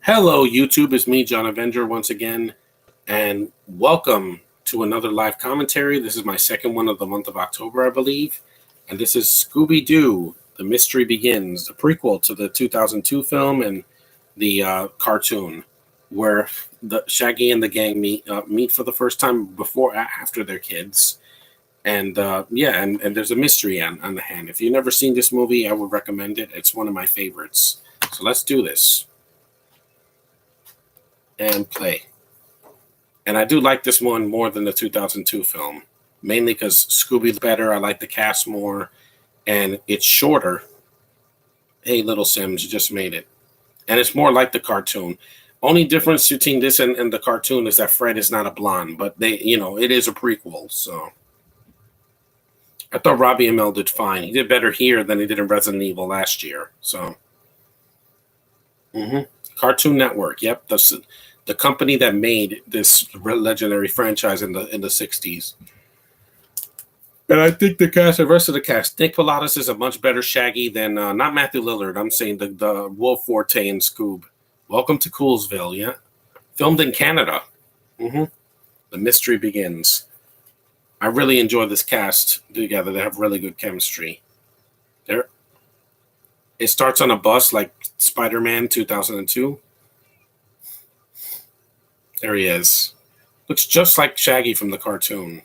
Hello, YouTube. It's me, John Avenger, once again, and welcome to another live commentary. This is my second one of the month of October, I believe, and this is Scooby-Doo, The Mystery Begins, the prequel to the 2002 film and the cartoon, where the Shaggy and the gang meet for the first time after their kids, and and there's a mystery on the hand. If you've never seen this movie, I would recommend it. It's one of my favorites. So let's do this and play. And I do like this one more than the 2002 film, mainly because Scooby's better. I like the cast more, and it's shorter. Hey, Little Sims, you just made it. And it's more like the cartoon. Only difference between this and the cartoon is that Fred is not a blonde, but it is a prequel. So I thought Robbie Amell did fine. He did better here than he did in Resident Evil last year. So, Cartoon Network. Yep, the company that made this legendary franchise in the 60s. And I think the rest of the cast, Nick Pilatus is a much better Shaggy than, not Matthew Lillard, I'm saying the Will Forte and Scoob. Welcome to Coolsville, yeah. Filmed in Canada. The Mystery Begins. I really enjoy this cast together. They have really good chemistry. It starts on a bus like Spider-Man 2002. There he is. Looks just like Shaggy from the cartoon.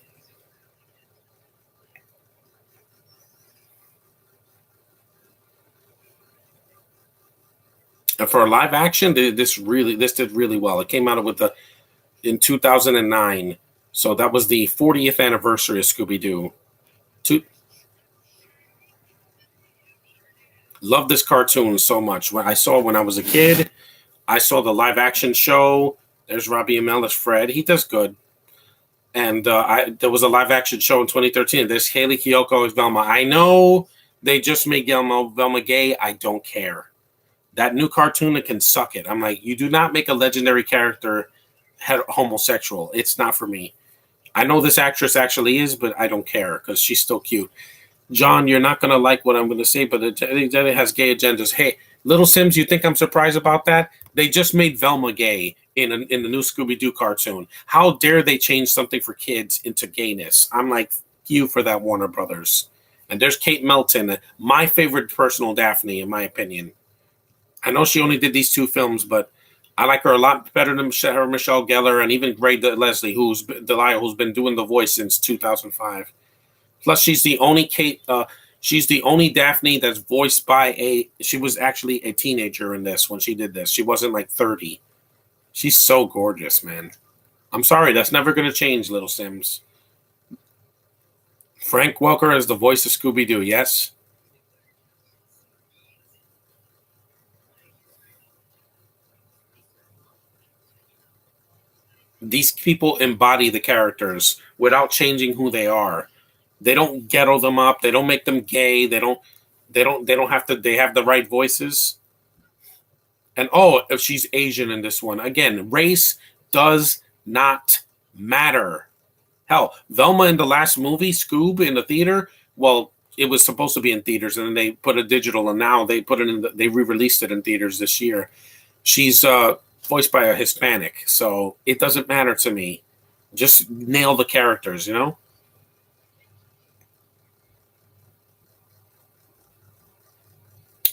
And for a live action, this did really well. It came out in 2009, so that was the 40th anniversary of Scooby-Doo. Love this cartoon so much. When I saw it when I was a kid, I saw the live action show. There's Robbie Amell as Fred. He does good. And there was a live action show in 2013. There's Haley Kiyoko as Velma. I know they just made Velma gay. I don't care. That new cartoon, it can suck it. I'm like, you do not make a legendary character homosexual. It's not for me. I know this actress actually is, but I don't care because she's still cute. John, you're not going to like what I'm going to say, but it has gay agendas. Hey, Little Sims, you think I'm surprised about that? They just made Velma gay in the new Scooby-Doo cartoon. How dare they change something for kids into gayness? I'm like, you for that, Warner Brothers. And there's Kate Melton, my favorite personal Daphne, in my opinion. I know she only did these two films, but I like her a lot better than Michelle Gellar and even Ray Leslie, who's been doing the voice since 2005. Plus, she's the only she's the only Daphne that's voiced by she was actually a teenager in this when she did this. She wasn't like 30. She's so gorgeous, man. I'm sorry, that's never going to change, Little Sims. Frank Welker is the voice of Scooby-Doo, yes? These people embody the characters without changing who they are. They don't ghetto them up. They don't make them gay. They don't have to. They have the right voices. And if she's Asian in this one, again, race does not matter. Hell, Velma in the last movie, Scoob in the theater. Well, it was supposed to be in theaters, and then they put it digital, and now they put it in. They re-released it in theaters this year. She's voiced by a Hispanic, so it doesn't matter to me. Just nail the characters, you know.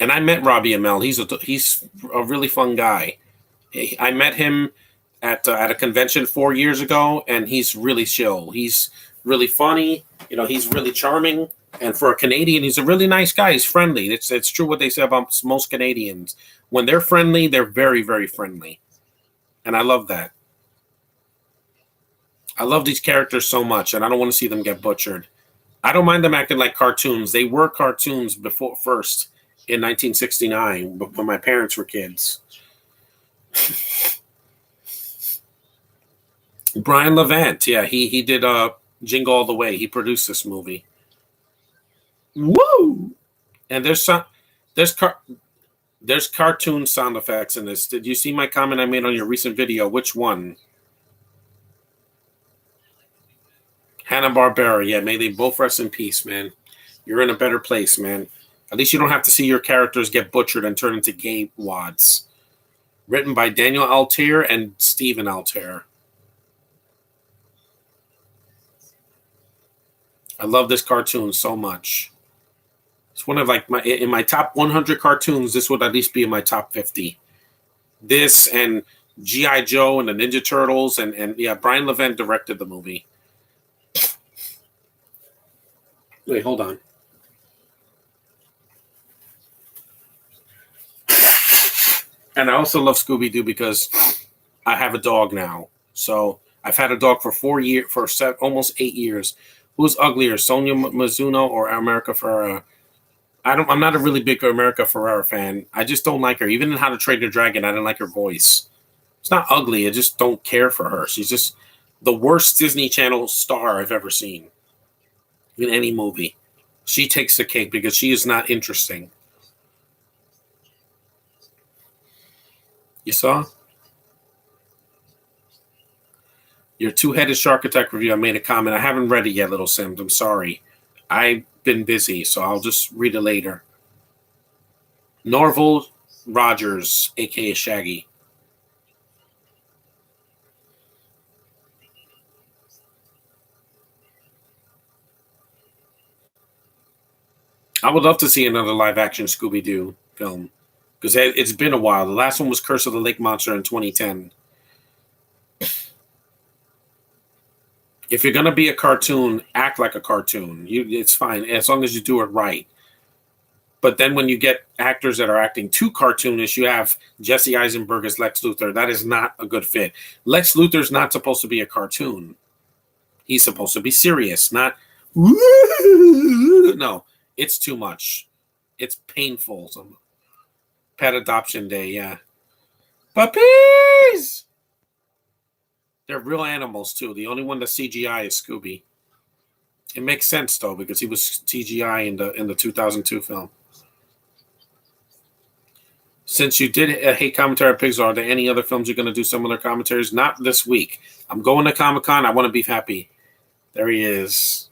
And I met Robbie Amell. He's a really fun guy. I met him at a convention 4 years ago, and he's really chill. He's really funny. He's really charming. And for a Canadian, he's a really nice guy. He's friendly. It's true what they say about most Canadians. When they're friendly, they're very, very friendly. And I love that. I love these characters so much, and I don't want to see them get butchered. I don't mind them acting like cartoons. They were cartoons first in 1969 when my parents were kids. Brian Levant, yeah, he did Jingle All the Way. He produced this movie. Woo! And there's cartoon sound effects in this. Did you see my comment I made on your recent video? Which one? Hanna-Barbera. Yeah, may they both rest in peace, man. You're in a better place, man. At least you don't have to see your characters get butchered and turn into gay wads. Written by Daniel Altair and Stephen Altair. I love this cartoon so much. It's one of like my top 100 cartoons. This would at least be in my top 50. This and G.I. Joe and the Ninja Turtles and yeah, Brian Levent directed the movie. Wait, hold on. And I also love Scooby-Doo because I have a dog now. So I've had a dog for 4 years, almost 8 years. Who's uglier, Sonia Mizuno or America Ferrera? I'm not a really big America Ferrera fan. I just don't like her. Even in How to Train Your Dragon, I didn't like her voice. It's not ugly. I just don't care for her. She's just the worst Disney Channel star I've ever seen in any movie. She takes the cake because she is not interesting. You saw? Your two-headed shark attack review, I made a comment. I haven't read it yet, Little Sims. I'm sorry. I've been busy, so I'll just read it later. Norval Rogers, a.k.a. Shaggy. I would love to see another live-action Scooby-Doo film because it's been a while. The last one was Curse of the Lake Monster in 2010. If you're going to be a cartoon, act like a cartoon. It's fine as long as you do it right. But then when you get actors that are acting too cartoonish, you have Jesse Eisenberg as Lex Luthor. That is not a good fit. Lex Luthor's not supposed to be a cartoon. He's supposed to be serious, not no. It's too much. It's painful. Pet Adoption Day, yeah. Puppies! They're real animals, too. The only one that's CGI is Scooby. It makes sense, though, because he was CGI in the 2002 film. Since you did hate commentary on Pixar, are there any other films you're going to do similar commentaries? Not this week. I'm going to Comic-Con. I want to be happy. There he is.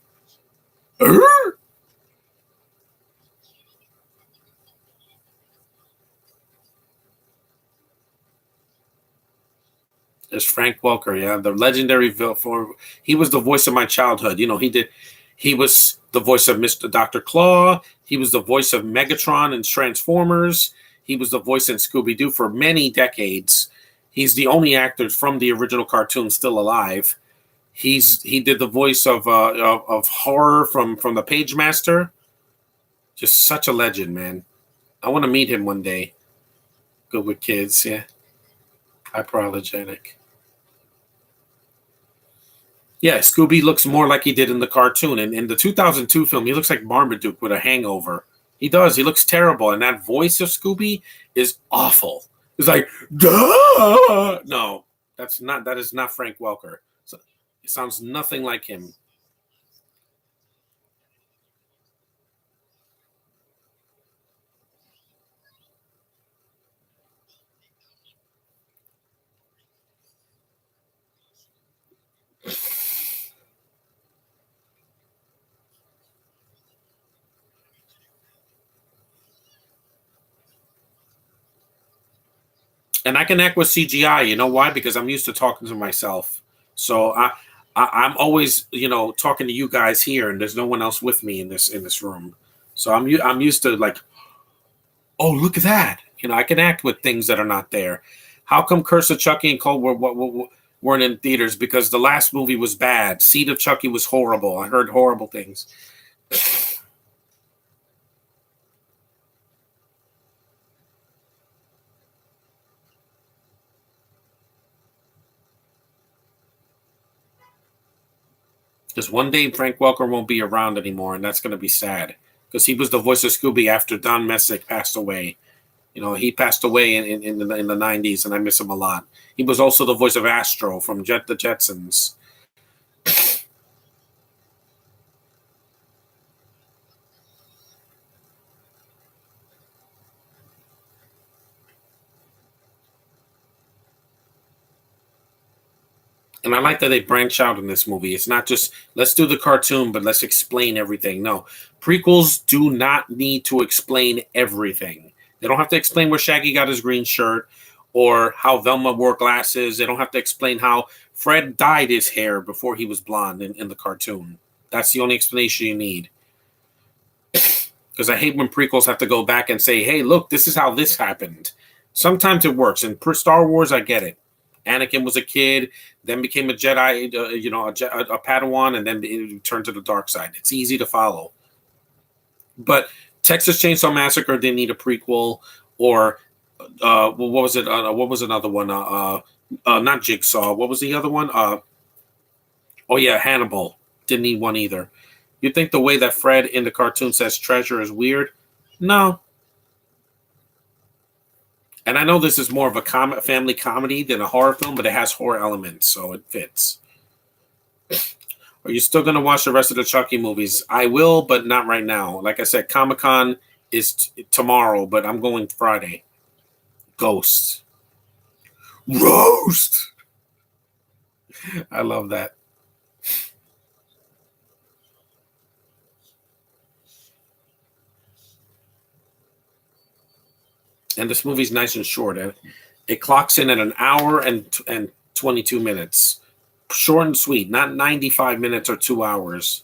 There's Frank Welker, yeah, the legendary form. He was the voice of my childhood. You know, he was the voice of Mr. Dr. Claw. He was the voice of Megatron and Transformers. He was the voice in Scooby-Doo for many decades. He's the only actor from the original cartoon still alive. He did the voice of horror from the Page Master. Just such a legend, man. I want to meet him one day. Good with kids, yeah. Hyperallergenic. Yeah, Scooby looks more like he did in the cartoon. And in the 2002 film, he looks like Marmaduke with a hangover. He does. He looks terrible. And that voice of Scooby is awful. It's like, duh! No, that is not Frank Welker. So, it sounds nothing like him. And I can act with CGI. You know why? Because I'm used to talking to myself. So I'm always, talking to you guys here, and there's no one else with me in this room. So I'm used to like, oh, look at that. I can act with things that are not there. How come Curse of Chucky and Cold weren't in theaters? Because the last movie was bad. Seed of Chucky was horrible. I heard horrible things. Because one day Frank Welker won't be around anymore, and that's going to be sad. Because he was the voice of Scooby after Don Messick passed away. He passed away in the 90s, and I miss him a lot. He was also the voice of Astro from the Jetsons. And I like that they branch out in this movie. It's not just, let's do the cartoon, but let's explain everything. No, prequels do not need to explain everything. They don't have to explain where Shaggy got his green shirt or how Velma wore glasses. They don't have to explain how Fred dyed his hair before he was blonde in the cartoon. That's the only explanation you need. Because I hate when prequels have to go back and say, hey, look, this is how this happened. Sometimes it works. And per Star Wars, I get it. Anakin was a kid, then became a Jedi, a Padawan, and then it turned to the dark side. It's easy to follow. But Texas Chainsaw Massacre didn't need a prequel, or what was it? What was another one? Not Jigsaw. What was the other one? Hannibal. Didn't need one either. You think the way that Fred in the cartoon says treasure is weird? No. And I know this is more of a family comedy than a horror film, but it has horror elements, so it fits. Are you still going to watch the rest of the Chucky movies? I will, but not right now. Like I said, Comic-Con is tomorrow, but I'm going Friday. Ghost. Roast! I love that. And this movie's nice and short. It clocks in at an hour and 22 minutes. Short and sweet, not 95 minutes or 2 hours.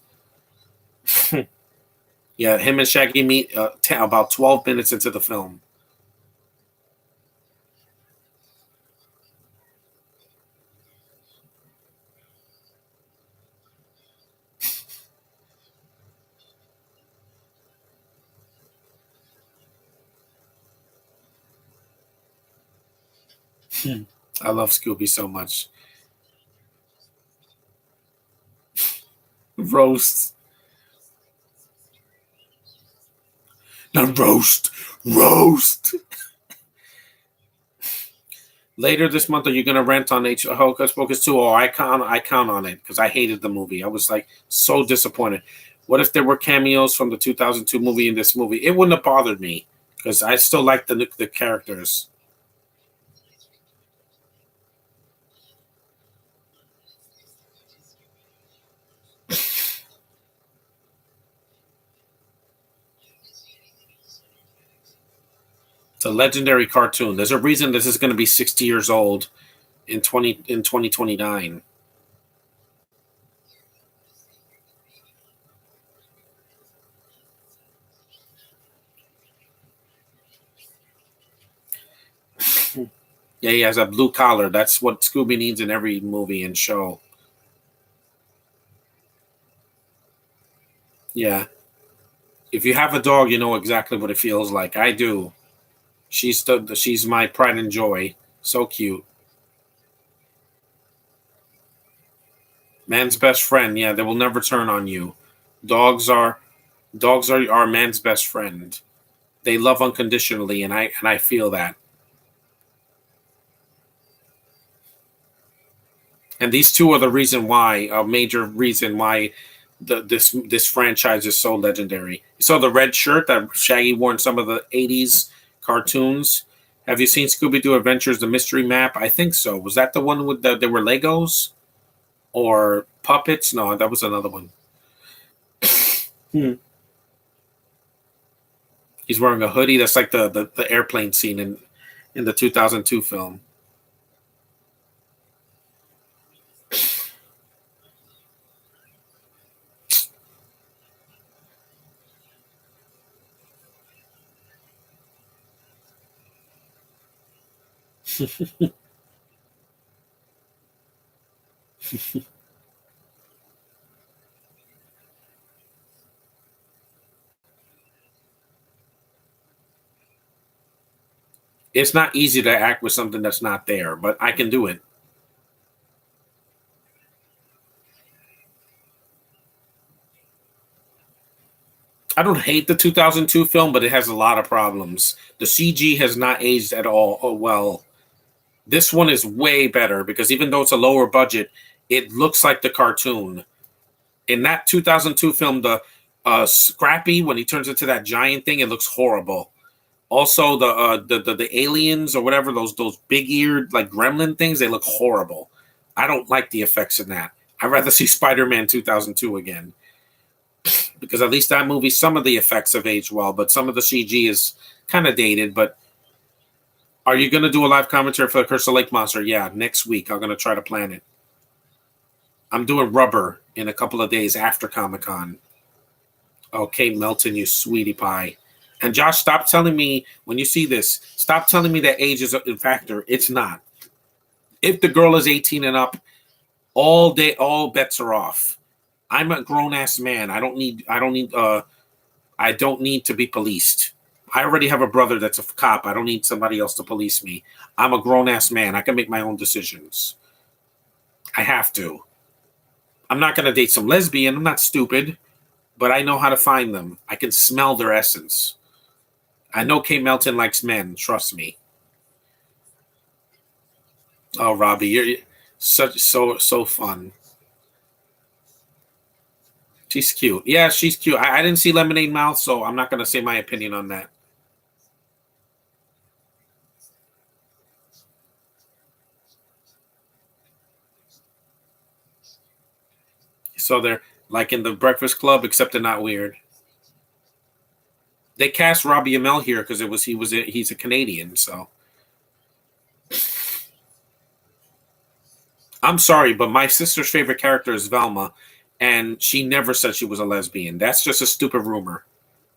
Yeah, him and Shaggy meet about 12 minutes into the film. I love Scooby so much. Roast. Not roast. Roast. Later this month, are you going to rent on Hocus Pocus 2? Oh, I count on it because I hated the movie. I was like so disappointed. What if there were cameos from the 2002 movie in this movie? It wouldn't have bothered me because I still like the characters. It's a legendary cartoon. There's a reason this is going to be 60 years old in 2029. Yeah, he has a blue collar. That's what Scooby needs in every movie and show. Yeah. If you have a dog, you know exactly what it feels like. I do. She's my pride and joy. So cute. Man's best friend. Yeah, they will never turn on you. Dogs are dogs are man's best friend. They love unconditionally, and I feel that. And these two are the reason why, a major reason why this franchise is so legendary. You saw the red shirt that Shaggy wore in some of the '80s cartoons. Have you seen Scooby Doo Adventures: The Mystery Map? I think so. Was that the one with there were Legos or puppets? No, that was another one. Hmm. He's wearing a hoodie. That's like the airplane scene in the 2002 film. It's not easy to act with something that's not there, but I can do it. I don't hate the 2002 film, but it has a lot of problems. The CG has not aged at all well. This one is way better because even though it's a lower budget, it looks like the cartoon. In that 2002 film, the Scrappy, when he turns into that giant thing, it looks horrible. Also, the aliens or whatever, those big eared like gremlin things, they look horrible. I don't like the effects in that. I'd rather see Spider-Man 2002 again because at least that movie, some of the effects have aged well, but some of the CG is kind of dated. But Are you going to do a live commentary for the Curse of Lake Monster? Yeah, next week. I'm going to try to plan it. I'm doing Rubber in a couple of days after Comic-Con. Okay, Melton, you sweetie pie. And Josh, stop telling me when you see this, stop telling me that age is a factor. It's not. If the girl is 18 and up, all day, all bets are off. I'm a grown-ass man. I don't need to be policed. I already have a brother that's a cop. I don't need somebody else to police me. I'm a grown-ass man. I can make my own decisions. I have to. I'm not going to date some lesbian. I'm not stupid, but I know how to find them. I can smell their essence. I know Kate Melton likes men. Trust me. Oh, Robbie, you're so fun. She's cute. Yeah, she's cute. I didn't see Lemonade Mouth, so I'm not going to say my opinion on that. So they're like in the Breakfast Club, except they're not weird. They cast Robbie Amell here because he's a Canadian. So I'm sorry, but my sister's favorite character is Velma, and she never said she was a lesbian. That's just a stupid rumor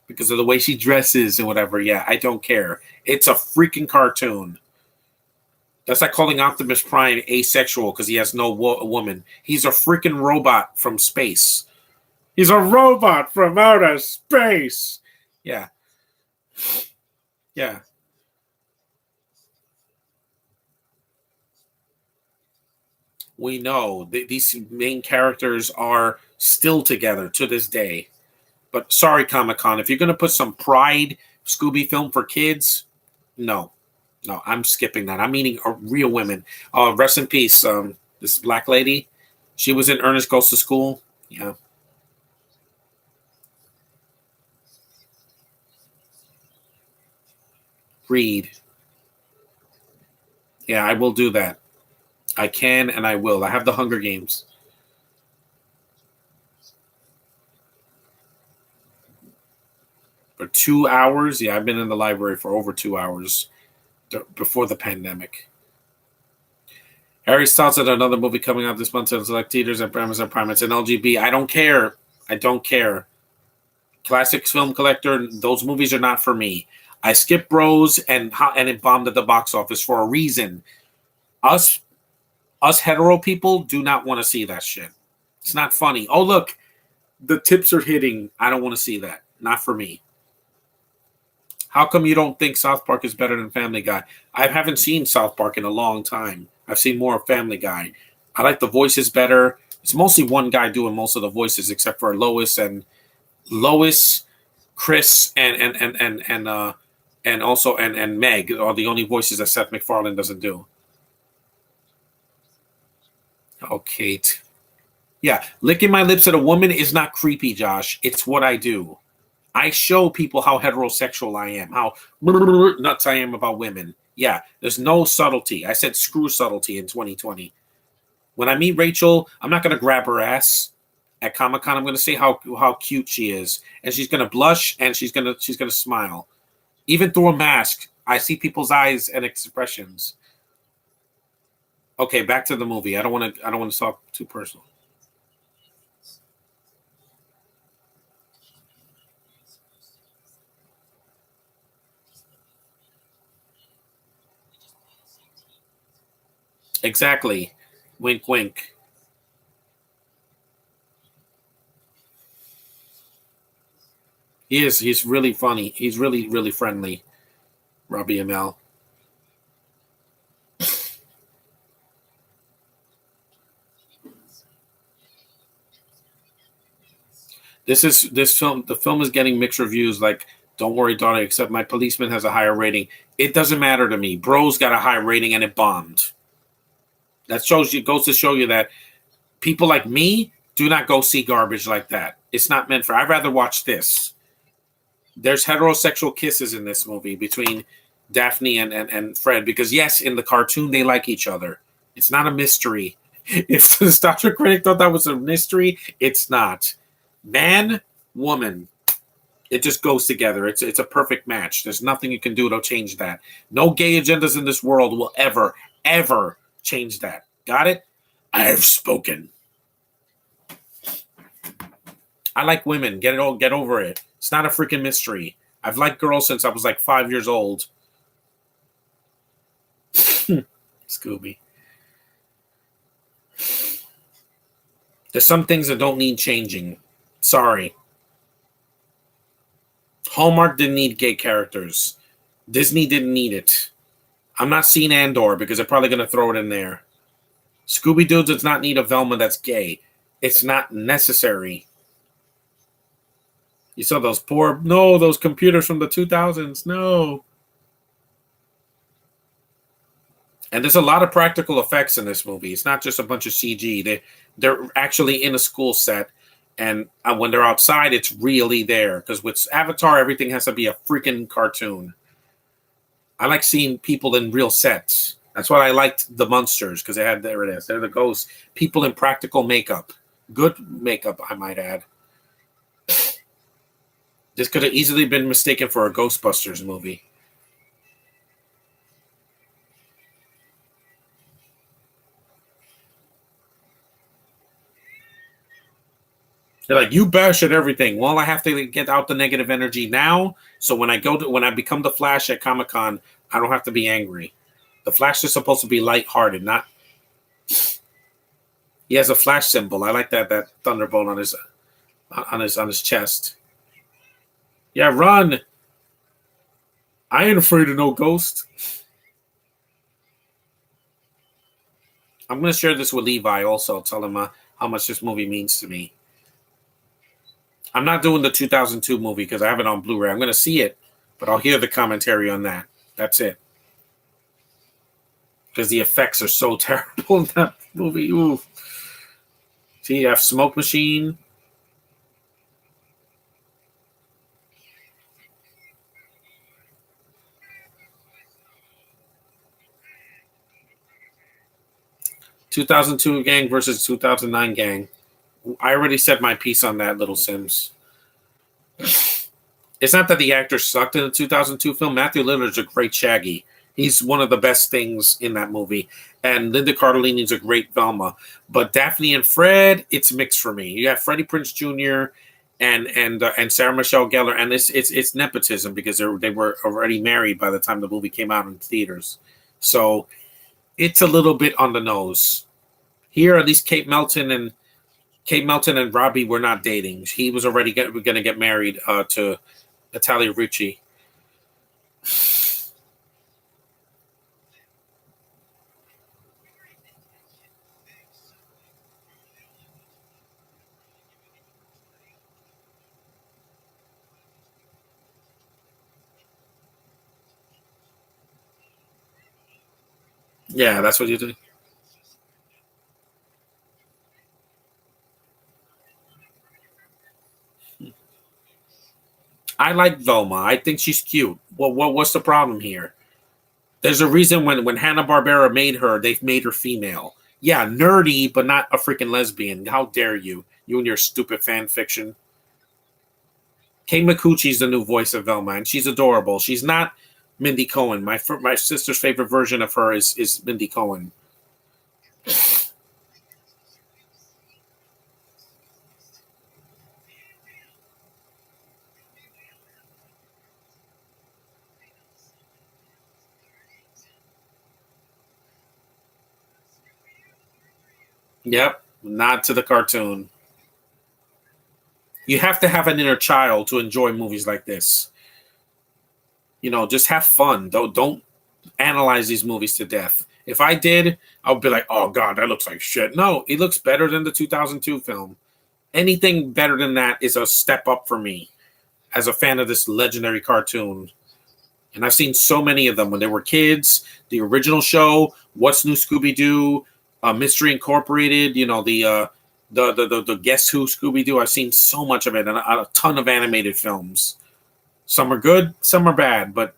because of the way she dresses and whatever. Yeah, I don't care. It's a freaking cartoon. That's like calling Optimus Prime asexual because he has no woman. He's a freaking robot from space. He's a robot from outer space. Yeah. Yeah. We know these main characters are still together to this day. But sorry, Comic-Con, if you're going to put some Pride Scooby film for kids, no. No, I'm skipping that. I'm meaning real women. Rest in peace. This black lady, she was in Ernest Goes to School. Yeah. Read. Yeah, I will do that. I can and I will. I have the Hunger Games. For 2 hours? Yeah, I've been in the library for over 2 hours before the pandemic. Harry Styles had another movie coming out this month in select theaters at Amazon Prime. It's an LGB. I don't care. I don't care. Classics Film Collector, those movies are not for me. I skipped Bros and it bombed at the box office for a reason. Us hetero people do not want to see that shit. It's not funny. Oh, look, the tips are hitting. I don't want to see that. Not for me. How come you don't think South Park is better than Family Guy? I haven't seen South Park in a long time. I've seen more of Family Guy. I like the voices better. It's mostly one guy doing most of the voices, except for Lois, Chris, and also Meg are the only voices that Seth MacFarlane doesn't do. Oh, Kate. Yeah, licking my lips at a woman is not creepy, Josh. It's what I do. I show people how heterosexual I am, how nuts I am about women. Yeah, there's no subtlety. I said screw subtlety in 2020. When I meet Rachel, I'm not going to grab her ass at Comic-Con. I'm going to say how cute she is, and she's going to blush and she's going to smile. Even through a mask, I see people's eyes and expressions. Okay, back to the movie. I don't want to talk too personal. Exactly. Wink, wink. He is. He's really funny. He's really, really friendly. Robbie Amell. This film. The film is getting mixed reviews. Like, don't worry, daughter. Except my policeman has a higher rating. It doesn't matter to me. Bros got a high rating and it bombed. That goes to show you that people like me do not go see garbage like that. It's not meant for. I'd rather watch this. There's heterosexual kisses in this movie between Daphne and Fred because yes, in the cartoon they like each other. It's not a mystery. If the Star Trek critic thought that was a mystery, it's not. Man, woman, It just goes together. It's a perfect match. There's nothing you can do to change that. No gay agendas in this world will ever change that. Got it? I have spoken. I like women. Get over it. It's not a freaking mystery. I've liked girls since I was like 5 years old. Scooby. There's some things that don't need changing. Sorry. Hallmark didn't need gay characters. Disney didn't need it. I'm not seeing Andor because they're probably going to throw it in there. Scooby-Doo does not need a Velma that's gay. It's not necessary. You saw those those computers from the 2000s. No. And there's a lot of practical effects in this movie. It's not just a bunch of CG. They're actually in a school set. And when they're outside, it's really there. Because with Avatar, everything has to be a freaking cartoon. I like seeing people in real sets. That's why I liked the Munsters. Because there it is. They're the ghosts. People in practical makeup. Good makeup, I might add. This could have easily been mistaken for a Ghostbusters movie. They're like, you bash at everything. Well, I have to get out the negative energy now. So when I become the Flash at Comic-Con, I don't have to be angry. The Flash is supposed to be lighthearted, not. He has a Flash symbol. I like that thunderbolt on his chest. Yeah, run. I ain't afraid of no ghost. I'm gonna share this with Levi also. Tell him how much this movie means to me. I'm not doing the 2002 movie because I have it on Blu-ray. I'm going to see it, but I'll hear the commentary on that. That's it. Because the effects are so terrible in that movie. Ooh. See, you have Smoke Machine. ...2002 gang versus 2009 gang. I already said my piece on that, Little Sims. It's not that the actor sucked in the 2002 film. Matthew Lillard's a great Shaggy. He's one of the best things in that movie. And Linda Cardellini's a great Velma. But Daphne and Fred, it's mixed for me. You have Freddie Prinze Jr. and Sarah Michelle Gellar. And it's nepotism because they were already married by the time the movie came out in theaters. So it's a little bit on the nose. Here, at least Kate Melton and Robbie were not dating. He was already going to get married to Natalia Ricci. Yeah, that's what you do. I like Velma. I think she's cute. What's the problem here? There's a reason when Hanna-Barbera made her, they've made her female. Yeah, nerdy, but not a freaking lesbian. How dare you? You and your stupid fan fiction. Kate McCucci's the new voice of Velma, and she's adorable. She's not Mindy Cohen. My sister's favorite version of her is Mindy Cohen. Yep, not to the cartoon. You have to have an inner child to enjoy movies like this. Just have fun. Don't analyze these movies to death. If I did, I would be like, oh God, that looks like shit. No, it looks better than the 2002 film. Anything better than that is a step up for me as a fan of this legendary cartoon. And I've seen so many of them when they were kids, the original show, What's New Scooby-Doo, Mystery Incorporated, the Guess Who Scooby-Doo. I've seen so much of it and a ton of animated films. Some are good, some are bad, but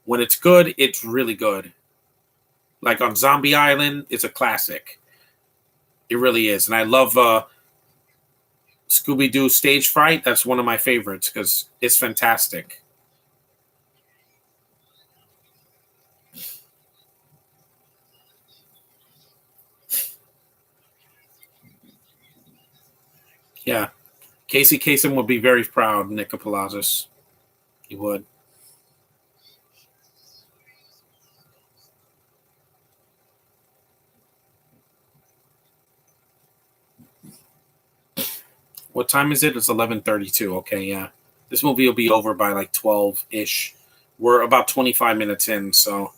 when it's good, it's really good. Like on Zombie Island, it's a classic. It really is. And I love Scooby-Doo stage fright. That's one of my favorites because it's fantastic. Yeah. Casey Kasem would be very proud, Nick Palazis. He would. What time is it? It's 11:32. Okay, yeah. This movie will be over by like 12-ish. We're about 25 minutes in, so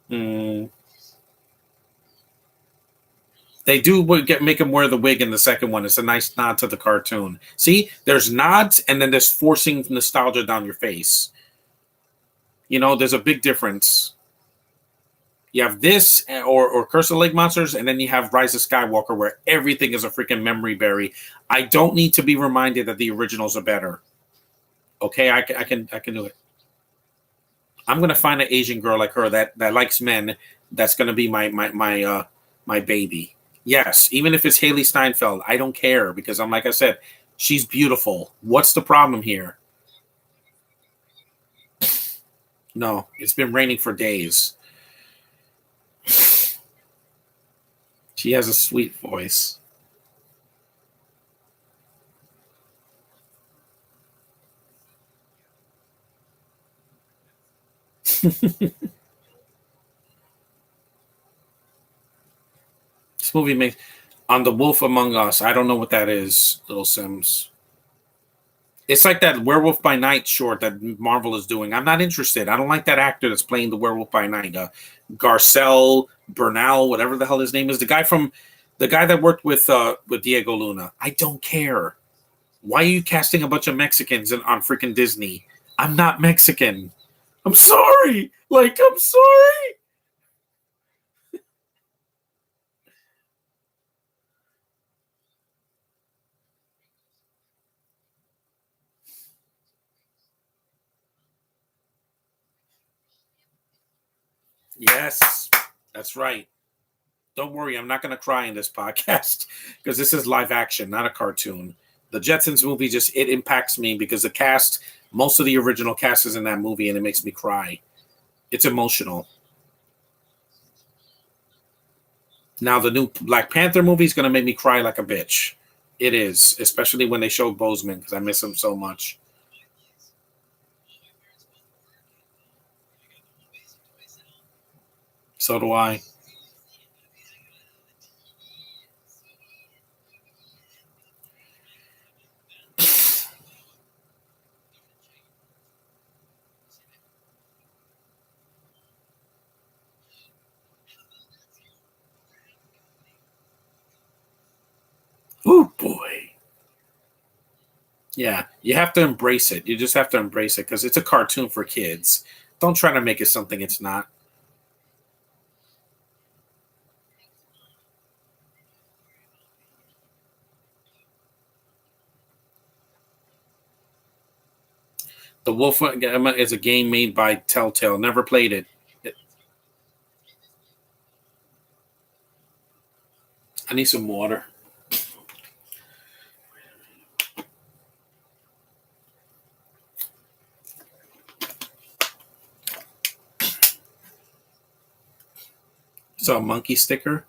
mm, they do make him wear the wig in the second one. It's a nice nod to the cartoon. See, there's nods and then there's forcing nostalgia down your face. There's a big difference. You have this or Curse of Lake Monsters, and then you have Rise of Skywalker, where everything is a freaking memory berry. I don't need to be reminded that the originals are better. Okay, I can do it. I'm gonna find an Asian girl like her that likes men. That's gonna be my baby. Yes, even if it's Haley Steinfeld, I don't care because I'm like I said, she's beautiful. What's the problem here? No, it's been raining for days. She has a sweet voice. This movie makes on The Wolf Among Us. I don't know what that is, Little Sims. It's like that Werewolf by Night short that Marvel is doing. I'm not interested. I don't like that actor that's playing the Werewolf by Night. Garcelle Bernal, whatever the hell his name is, the guy that worked with Diego Luna. I don't care. Why are you casting a bunch of Mexicans on freaking Disney? I'm not Mexican. I'm sorry. I'm sorry. Yes, that's right. Don't worry, I'm not going to cry in this podcast because this is live action, not a cartoon. The Jetsons movie it impacts me because the cast, most of the original cast is in that movie, and it makes me cry. It's emotional. Now the new Black Panther movie is going to make me cry like a bitch. It is, especially when they show Bozeman because I miss him so much. So do I. Oh boy. Yeah, you have to embrace it. You just have to embrace it because it's a cartoon for kids. Don't try to make it something it's not. The Wolf is a game made by Telltale. Never played it. I need some water. Saw a monkey sticker.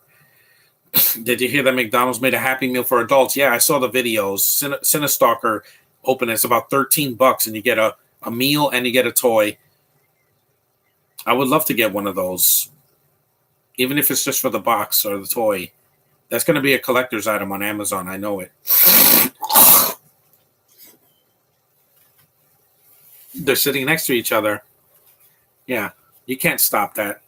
Did you hear that McDonald's made a Happy Meal for adults? Yeah, I saw the videos. Cinestalker open. It's about $13, and you get a meal and you get a toy. I would love to get one of those, even if it's just for the box or the toy. That's going to be a collector's item on Amazon. I know it. They're sitting next to each other. Yeah, you can't stop that.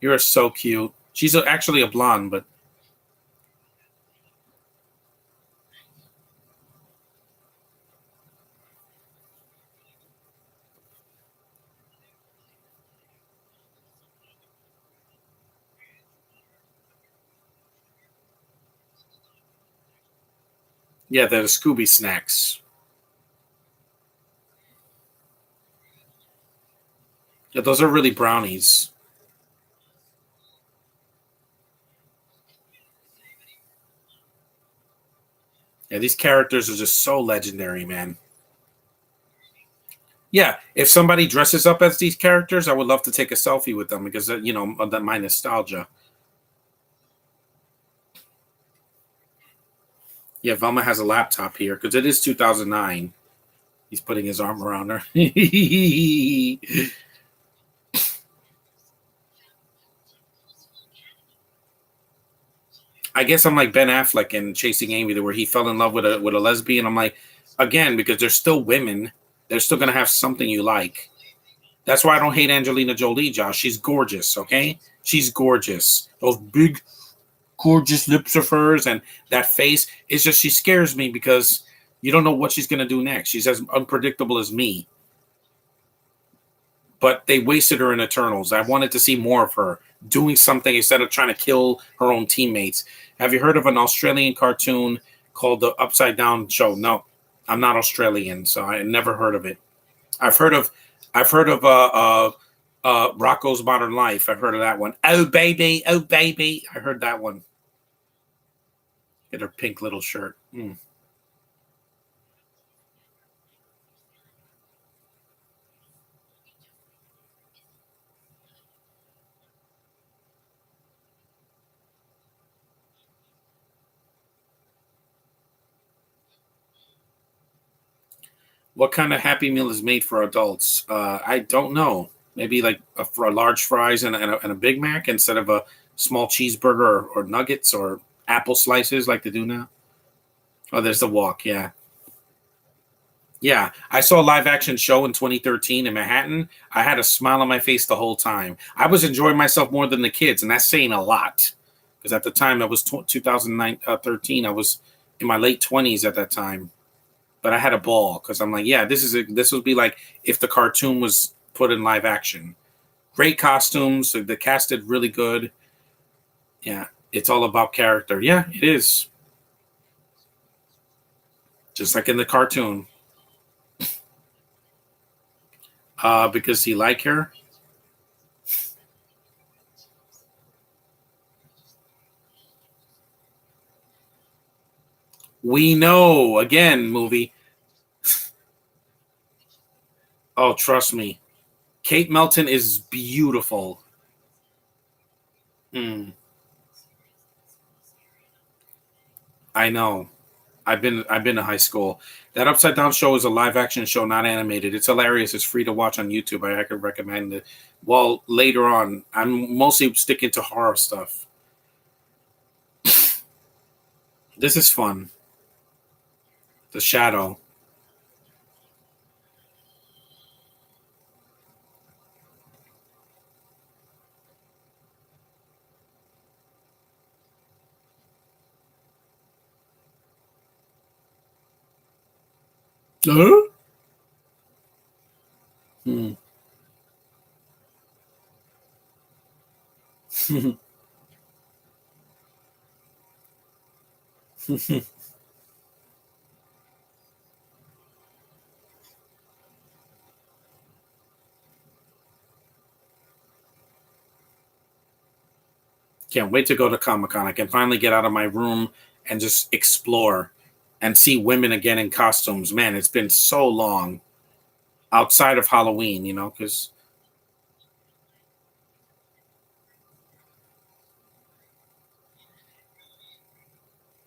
You're so cute. She's actually a blonde, but yeah, they're the Scooby snacks. Yeah, those are really brownies. Yeah, these characters are just so legendary, man. Yeah, if somebody dresses up as these characters, I would love to take a selfie with them because of my nostalgia. Yeah, Velma has a laptop here because it is 2009. He's putting his arm around her. I guess I'm like Ben Affleck in Chasing Amy, where he fell in love with a lesbian. I'm like, again, because they're still women, they're still gonna have something you like. That's why I don't hate Angelina Jolie, Josh. She's gorgeous, okay? She's gorgeous. Those big, gorgeous lips of hers and that face. It's just she scares me because you don't know what she's gonna do next. She's as unpredictable as me. But they wasted her in Eternals. I wanted to see more of her doing something instead of trying to kill her own teammates. Have you heard of an Australian cartoon called The Upside Down Show? No, I'm not Australian, so I never heard of it. I've heard of Rocco's Modern Life. I've heard of that one. Oh baby, oh baby. I heard that one. Get her pink little shirt. Mm. What kind of Happy Meal is made for adults? I don't know. Maybe like for a large fries and a Big Mac instead of a small cheeseburger or nuggets or apple slices like they do now. Oh, there's the walk. Yeah. Yeah. I saw a live action show in 2013 in Manhattan. I had a smile on my face the whole time. I was enjoying myself more than the kids, and that's saying a lot. Because at the time, that was 2009, 13. I was in my late 20s at that time. But I had a ball because I'm like, yeah, this would be like if the cartoon was put in live action. Great costumes, the cast did really good. Yeah, it's all about character. Yeah, it is just like in the cartoon. Because he like her. We know again, movie. Oh, trust me, Kate Melton is beautiful. Mm, I know. I've been to high school. That Upside Down show is a live action show, not animated. It's hilarious. It's free to watch on YouTube. I could recommend it. Well, later on, I'm mostly sticking to horror stuff. This is fun. The Shadow. Huh? Hmm. Can't wait to go to Comic Con. I can finally get out of my room and just explore and see women again in costumes. Man, it's been so long outside of Halloween, because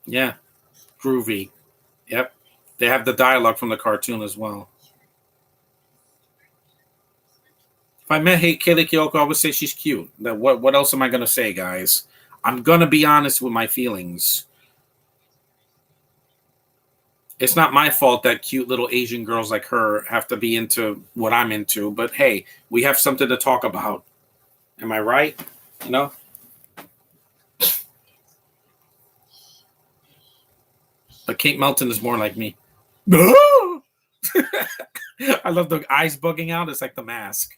yeah, groovy. Yep. They have the dialogue from the cartoon as well. If I met Kaylee Kyoko, I would say she's cute. What else am I gonna say, guys? I'm gonna be honest with my feelings. It's not my fault that cute little Asian girls like her have to be into what I'm into, but hey, we have something to talk about. Am I right? You know? But Kate Melton is more like me. I love the eyes bugging out. It's like the mask.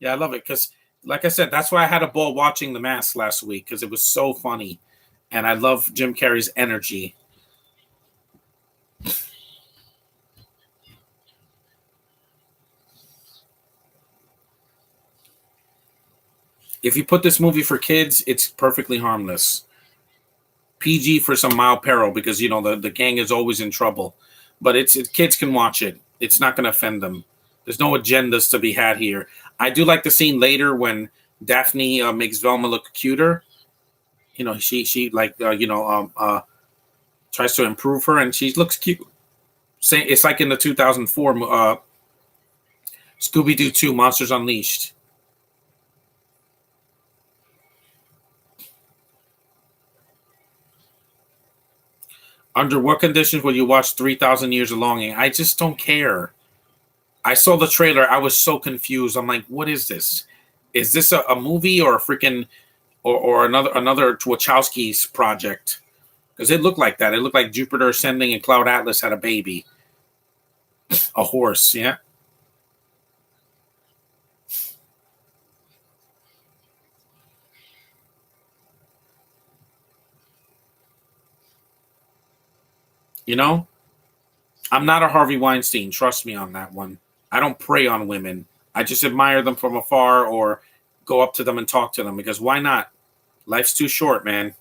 Yeah, I love it because, like I said, that's why I had a ball watching the mask last week because it was so funny. And I love Jim Carrey's energy. If you put this movie for kids, it's perfectly harmless. PG for some mild peril because the gang is always in trouble. But kids can watch it. It's not going to offend them. There's no agendas to be had here. I do like the scene later when Daphne makes Velma look cuter. She like tries to improve her, and she looks cute. It's like in the 2004 Scooby-Doo 2 Monsters Unleashed. Under what conditions will you watch 3,000 Years of Longing? I just don't care. I saw the trailer. I was so confused. I'm like, what is this? Is this a movie or a freaking or another Wachowski's project? Because it looked like that. It looked like Jupiter Ascending and Cloud Atlas had a baby. A horse, yeah. I'm not a Harvey Weinstein. Trust me on that one. I don't prey on women. I just admire them from afar or go up to them and talk to them because why not? Life's too short, man.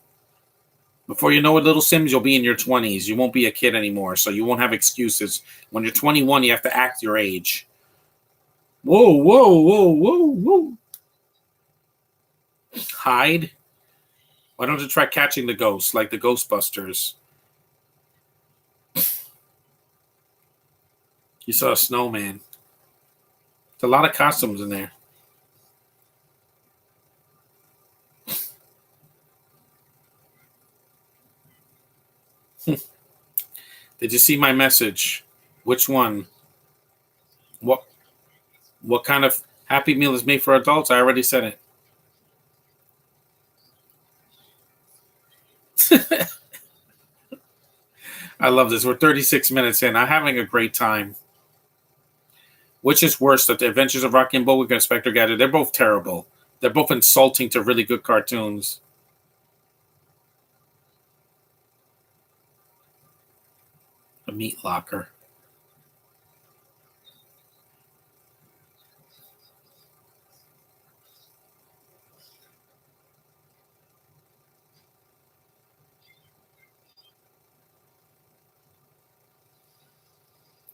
Before you know it, little Sims, you'll be in your 20s. You won't be a kid anymore, so you won't have excuses. When you're 21, you have to act your age. Whoa, whoa, whoa, whoa, whoa. Hide? Why don't you try catching the ghosts like the Ghostbusters? You saw a snowman. There's a lot of costumes in there. Did you see my message? Which one? What kind of Happy Meal is made for adults? I already said it. I love this. We're 36 minutes in. I'm having a great time. Which is worse, that The Adventures of Rocky and Bullwinkle and Inspector Gadget? They're both terrible. They're both insulting to really good cartoons. A meat locker.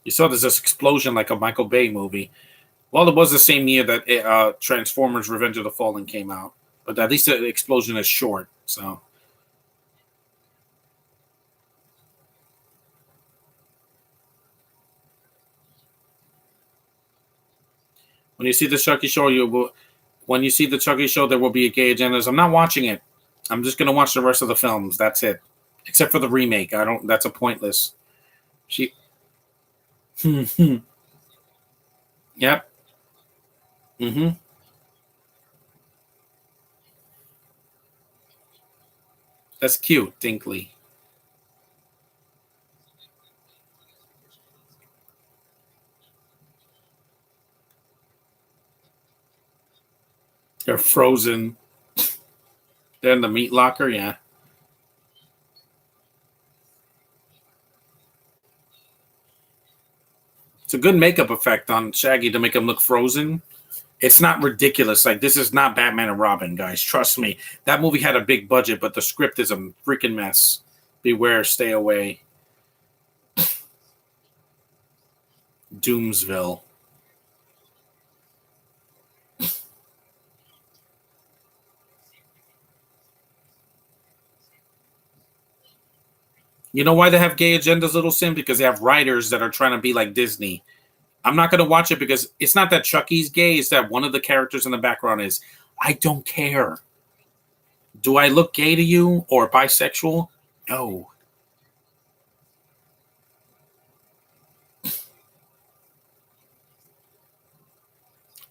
You saw there's this explosion like a Michael Bay movie. Well, it was the same year that Transformers: Revenge of the Fallen came out, but at least the explosion is short. So when you see the Chucky show, when you see the Chucky show, there will be a gay agendas. I'm not watching it. I'm just gonna watch the rest of the films. That's it, except for the remake. I don't. That's a pointless. She. Yep. Mm-hmm. That's cute, Dinkley. They're frozen. They're in the meat locker. Yeah. It's a good makeup effect on Shaggy to make him look frozen. It's not ridiculous. Like, this is not Batman and Robin, guys. Trust me. That movie had a big budget, but the script is a freaking mess. Beware, stay away. Doomsville. You know why they have gay agendas, Little Sim? Because they have writers that are trying to be like Disney. I'm not going to watch it because it's not that Chucky's gay. It's that one of the characters in the background is. I don't care. Do I look gay to you or bisexual? No.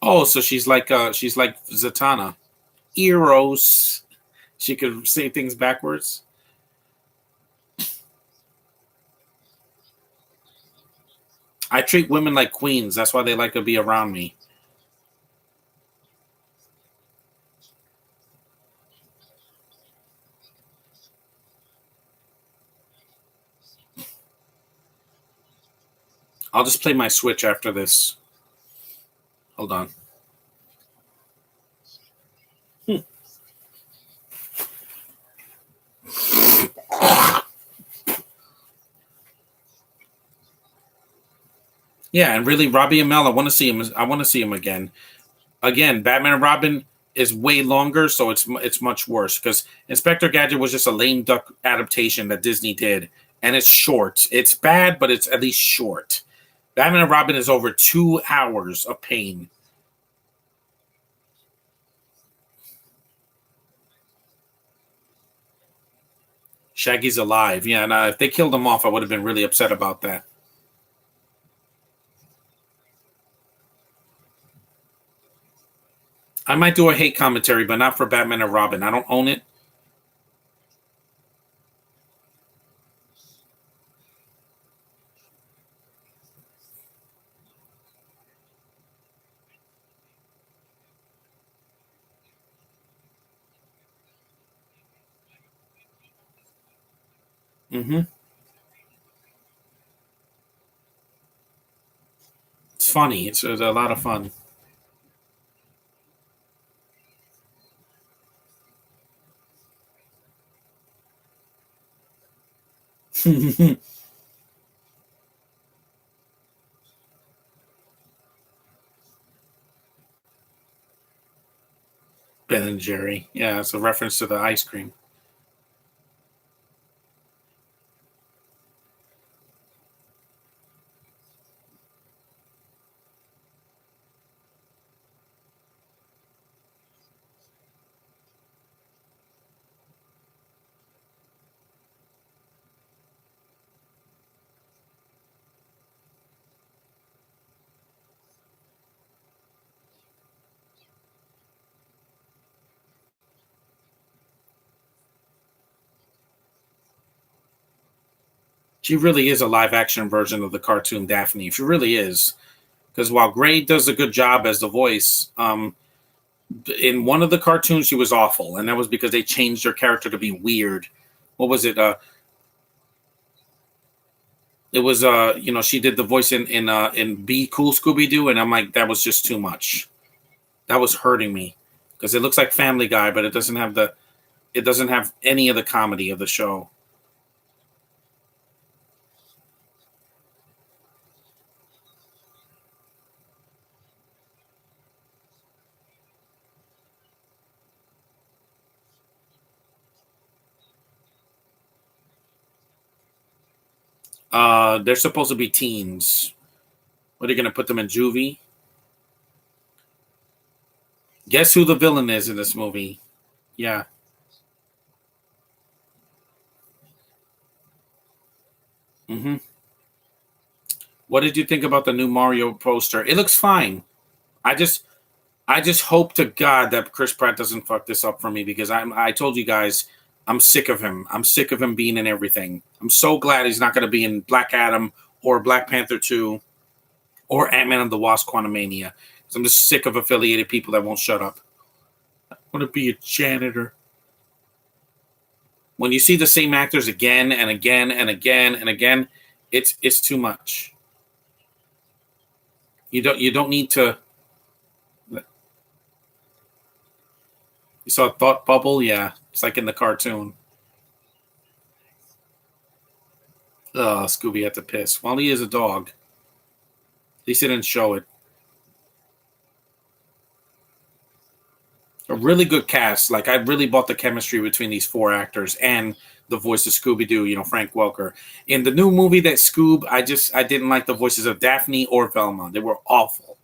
Oh, so she's like Zatanna. Eros. She could say things backwards. I treat women like queens. That's why they like to be around me. I'll just play my Switch after this. Hold on. Yeah, and really, Robbie Amell, I want to see him. I want to see him again. Again, Batman and Robin is way longer, so it's much worse because Inspector Gadget was just a lame duck adaptation that Disney did, and it's short. It's bad, but it's at least short. Batman and Robin is over 2 hours of pain. Shaggy's alive. Yeah, and if they killed him off, I would have been really upset about that. I might do a hate commentary, but not for Batman and Robin. I don't own it. Hmm. It's funny. It's a lot of fun. Ben and Jerry. Yeah, it's a reference to the ice cream. She really is a live action version of the cartoon Daphne. She really is. Because while Gray does a good job as the voice, in one of the cartoons she was awful, and that was because they changed her character to be weird. What was it? It was she did the voice in Be Cool Scooby Doo, and I'm like, that was just too much. That was hurting me because it looks like Family Guy, but it doesn't have any of the comedy of the show. They're supposed to be teens. What are you going to put them in juvie? Guess who the villain is in this movie? Yeah. Hmm. What did you think about the new Mario poster? It looks fine. I just I just hope to God that Chris Pratt doesn't fuck this up for me because I told you guys I'm sick of him. I'm sick of him being in everything. I'm so glad he's not going to be in Black Adam or Black Panther 2 or Ant-Man and the Wasp Quantumania. I'm just sick of affiliated people that won't shut up. I want to be a janitor. When you see the same actors again and again and again and again, it's too much. You don't need to. You saw Thought Bubble, yeah, it's like in the cartoon. Oh, Scooby had to piss. Well, he is a dog. At least they didn't show it. A really good cast. Like I really bought the chemistry between these four actors and the voice of Scooby Doo. Frank Welker. In the new movie that Scoob, I didn't like the voices of Daphne or Velma. They were awful.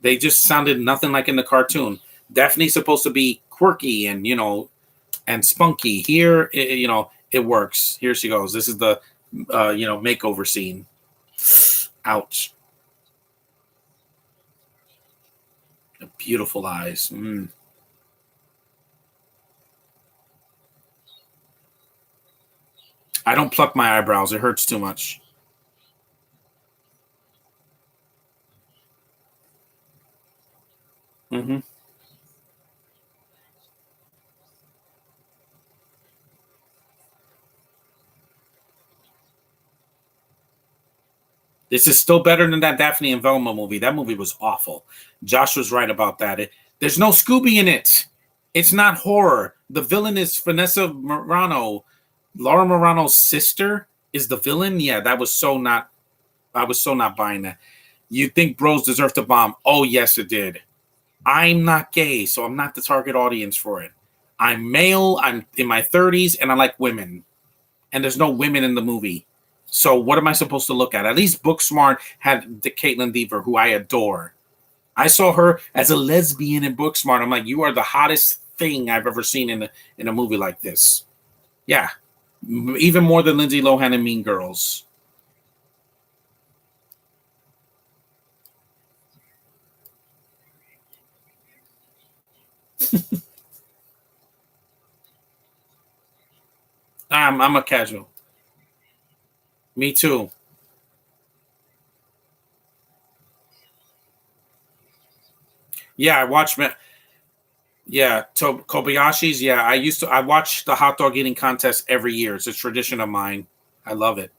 They just sounded nothing like in the cartoon. Daphne's supposed to be quirky and and spunky. Here, it works. Here she goes. This is the makeover scene. Ouch. Beautiful eyes. Mm. I don't pluck my eyebrows. It hurts too much. Hmm. This is still better than that Daphne and Velma movie. That movie was awful. Josh was right about that. There's no Scooby in it. It's not horror. The villain is Vanessa Morano. Laura Morano's sister is the villain. Yeah, that was so not. I was so not buying that. You think bros deserve to bomb? Oh, yes, it did. I'm not gay, so I'm not the target audience for it. I'm male, I'm in my 30s, and I like women. And there's no women in the movie. So what am I supposed to look at? At least Booksmart had the Caitlin Deaver, who I adore. I saw her as a lesbian in Booksmart. I'm like, you are the hottest thing I've ever seen in a movie like this. Yeah, even more than Lindsay Lohan and Mean Girls. I'm a casual. Me too. Yeah, I watched. Yeah, Kobayashi's. Yeah, I watch the hot dog eating contest every year. It's a tradition of mine. I love it.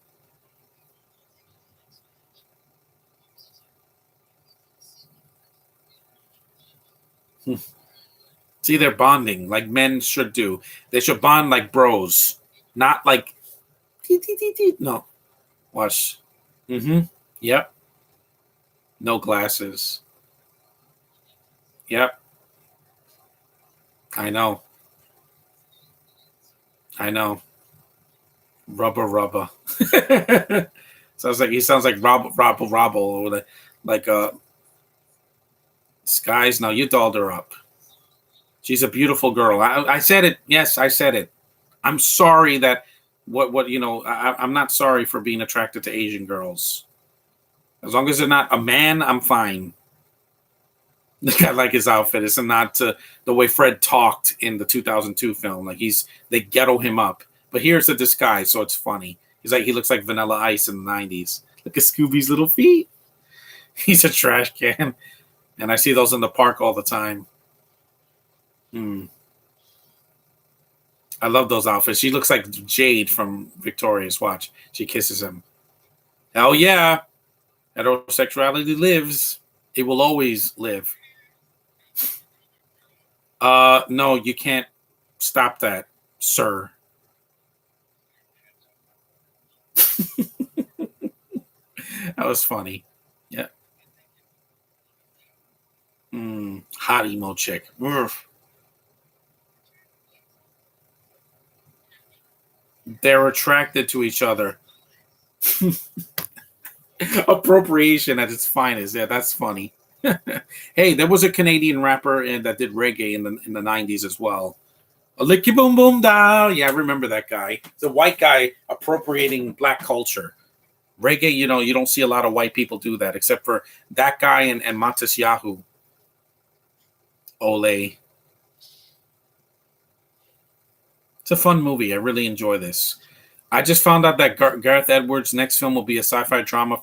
See, they're bonding like men should do. They should bond like bros, not like no. Watch. Mm-hmm. Yep. No glasses. Yep. I know. I know. Rubber, rubber. Sounds like Robble, or like Skies. No, you dolled her up. She's a beautiful girl. I said it. Yes, I said it. I'm sorry that what I'm not sorry for being attracted to Asian girls. As long as they're not a man, I'm fine. I like his outfit. It's not the way Fred talked in the 2002 film. Like they ghetto him up. But here's the disguise, so it's funny. He looks like Vanilla Ice in the 90s. Look at Scooby's little feet. He's a trash can, and I see those in the park all the time. Hmm. I love those outfits. She looks like Jade from Victoria's. Watch. She kisses him. Hell yeah. Heterosexuality lives. It will always live. No, you can't stop that, sir. That was funny. Yeah. Hot emo chick. Oof. They're attracted to each other. Appropriation at its finest. Yeah, that's funny. Hey, there was a Canadian rapper that did reggae in the 90s as well. A licky boom boom da. Yeah, I remember that guy. The white guy appropriating black culture. Reggae, you don't see a lot of white people do that, except for that guy and Montes Yahoo. Ole. It's a fun movie. I really enjoy this. I just found out that Gareth Edwards' next film will be a sci-fi drama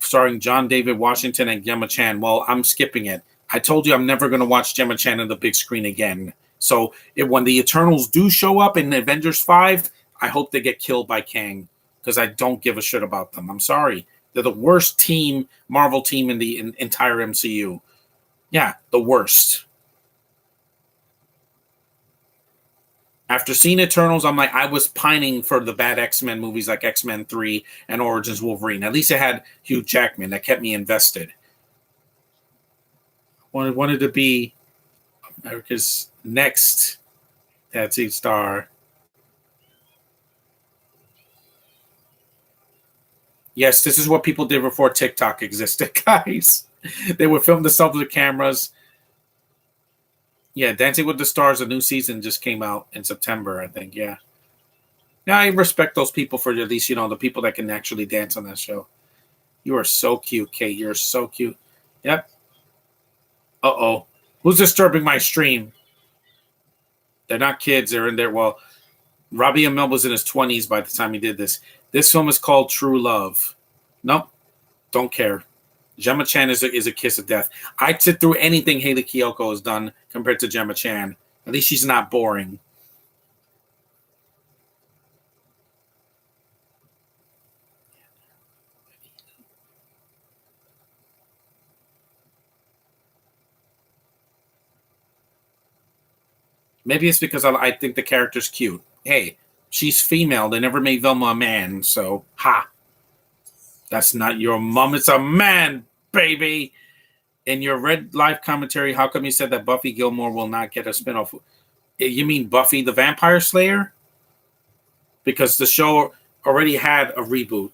starring John David Washington and Gemma Chan. Well, I'm skipping it. I told you I'm never going to watch Gemma Chan on the big screen again. So when the Eternals do show up in Avengers 5, I hope they get killed by Kang because I don't give a shit about them. I'm sorry. They're the worst Marvel team in the entire MCU. Yeah, the worst. After seeing Eternals, I'm like, I was pining for the bad X-Men movies like X-Men 3 and Origins Wolverine. At least it had Hugh Jackman that kept me invested. Wanted to be America's next tattoo star. Yes, this is what people did before TikTok existed, guys. They would film themselves with cameras. Yeah, Dancing with the Stars, a new season just came out in September, I think. Yeah. Yeah, I respect those people for at least, the people that can actually dance on that show. You are so cute, Kate. You're so cute. Yep. Uh-oh. Who's disturbing my stream? They're not kids. They're in there. Well, Robbie Amell was in his 20s by the time he did this. This film is called True Love. Nope. Don't care. Gemma Chan is a kiss of death. I'd sit through anything Haley Kiyoko has done compared to Gemma Chan. At least she's not boring. Maybe it's because I think the character's cute. Hey, she's female. They never made Velma a man, so ha. That's not your mom. It's a man, baby. In your Red Live commentary, how come you said that Buffy Gilmore will not get a spinoff? You mean Buffy the Vampire Slayer? Because the show already had a reboot.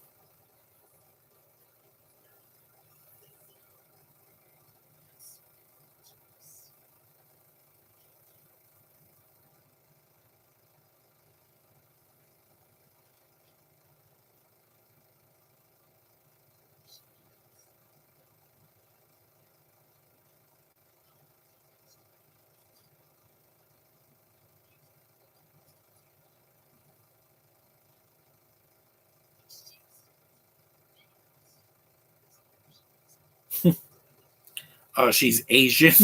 She's Asian.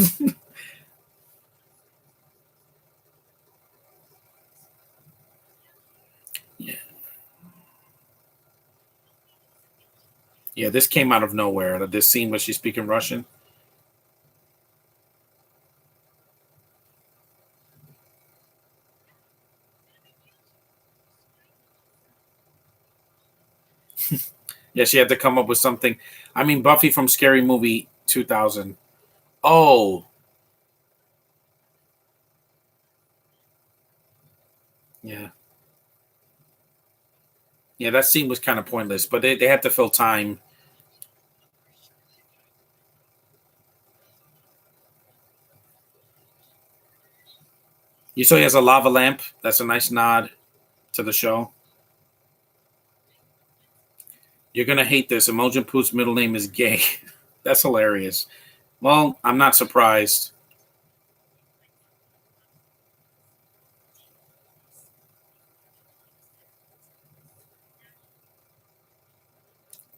Yeah. Yeah, this came out of nowhere. This scene where she's speaking Russian. Yeah, she had to come up with something. I mean, Buffy from Scary Movie 2000. Oh, yeah. Yeah, that scene was kind of pointless, but they had to fill time. You saw he has a lava lamp. That's a nice nod to the show. You're going to hate this. Imogen Poo's middle name is Gay. That's hilarious. Well, I'm not surprised.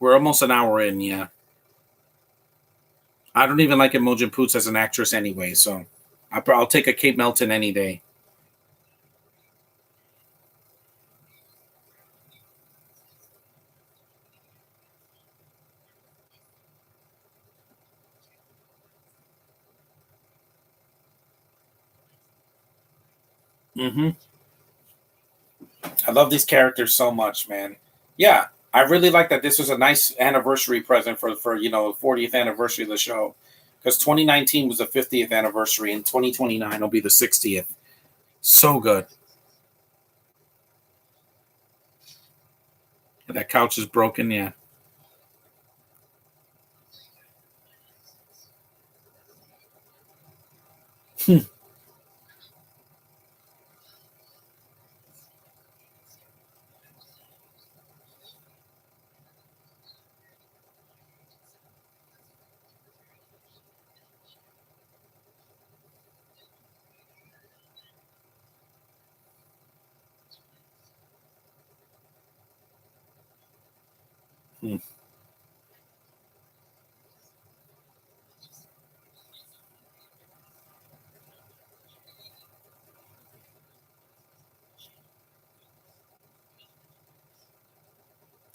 We're almost an hour in, yeah. I don't even like Imogen Poots as an actress anyway, so I'll take a Kate Melton any day. Hmm. I love these characters so much, man. Yeah, I really like that. This was a nice anniversary present for 40th anniversary of the show, because 2019 was the 50th anniversary, and 2029 will be the 60th. So good. That couch is broken. Yeah.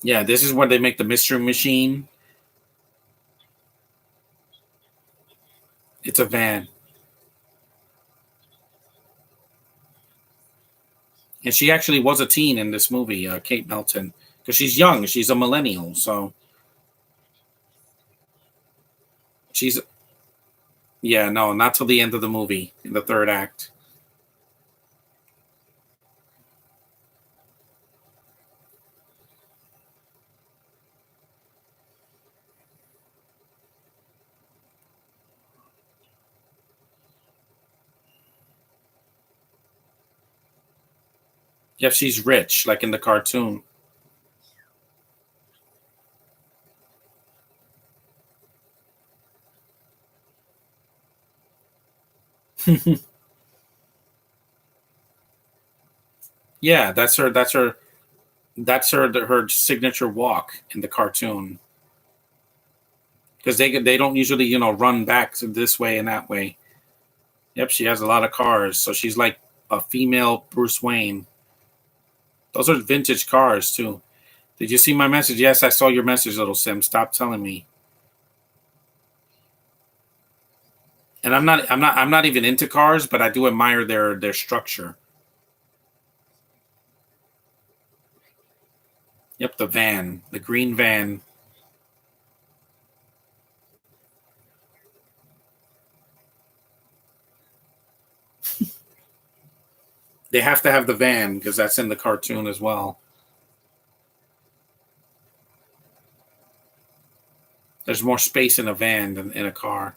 Yeah, this is where they make the mystery machine. It's a van, and she actually was a teen in this movie, Kate Melton, because she's young. She's a millennial, so she's yeah. No, not till the end of the movie in the third act. Yeah, she's rich, like in the cartoon. Yeah, that's her signature walk in the cartoon, because they don't usually run back to this way and that way. Yep, she has a lot of cars, so she's like a female Bruce Wayne. Those are vintage cars too. Did you see my message? Yes, I saw your message, little Sim. Stop telling me. And I'm not even into cars, but I do admire their structure. Yep, the van, the green van. They have to have the van because that's in the cartoon as well. There's more space in a van than in a car.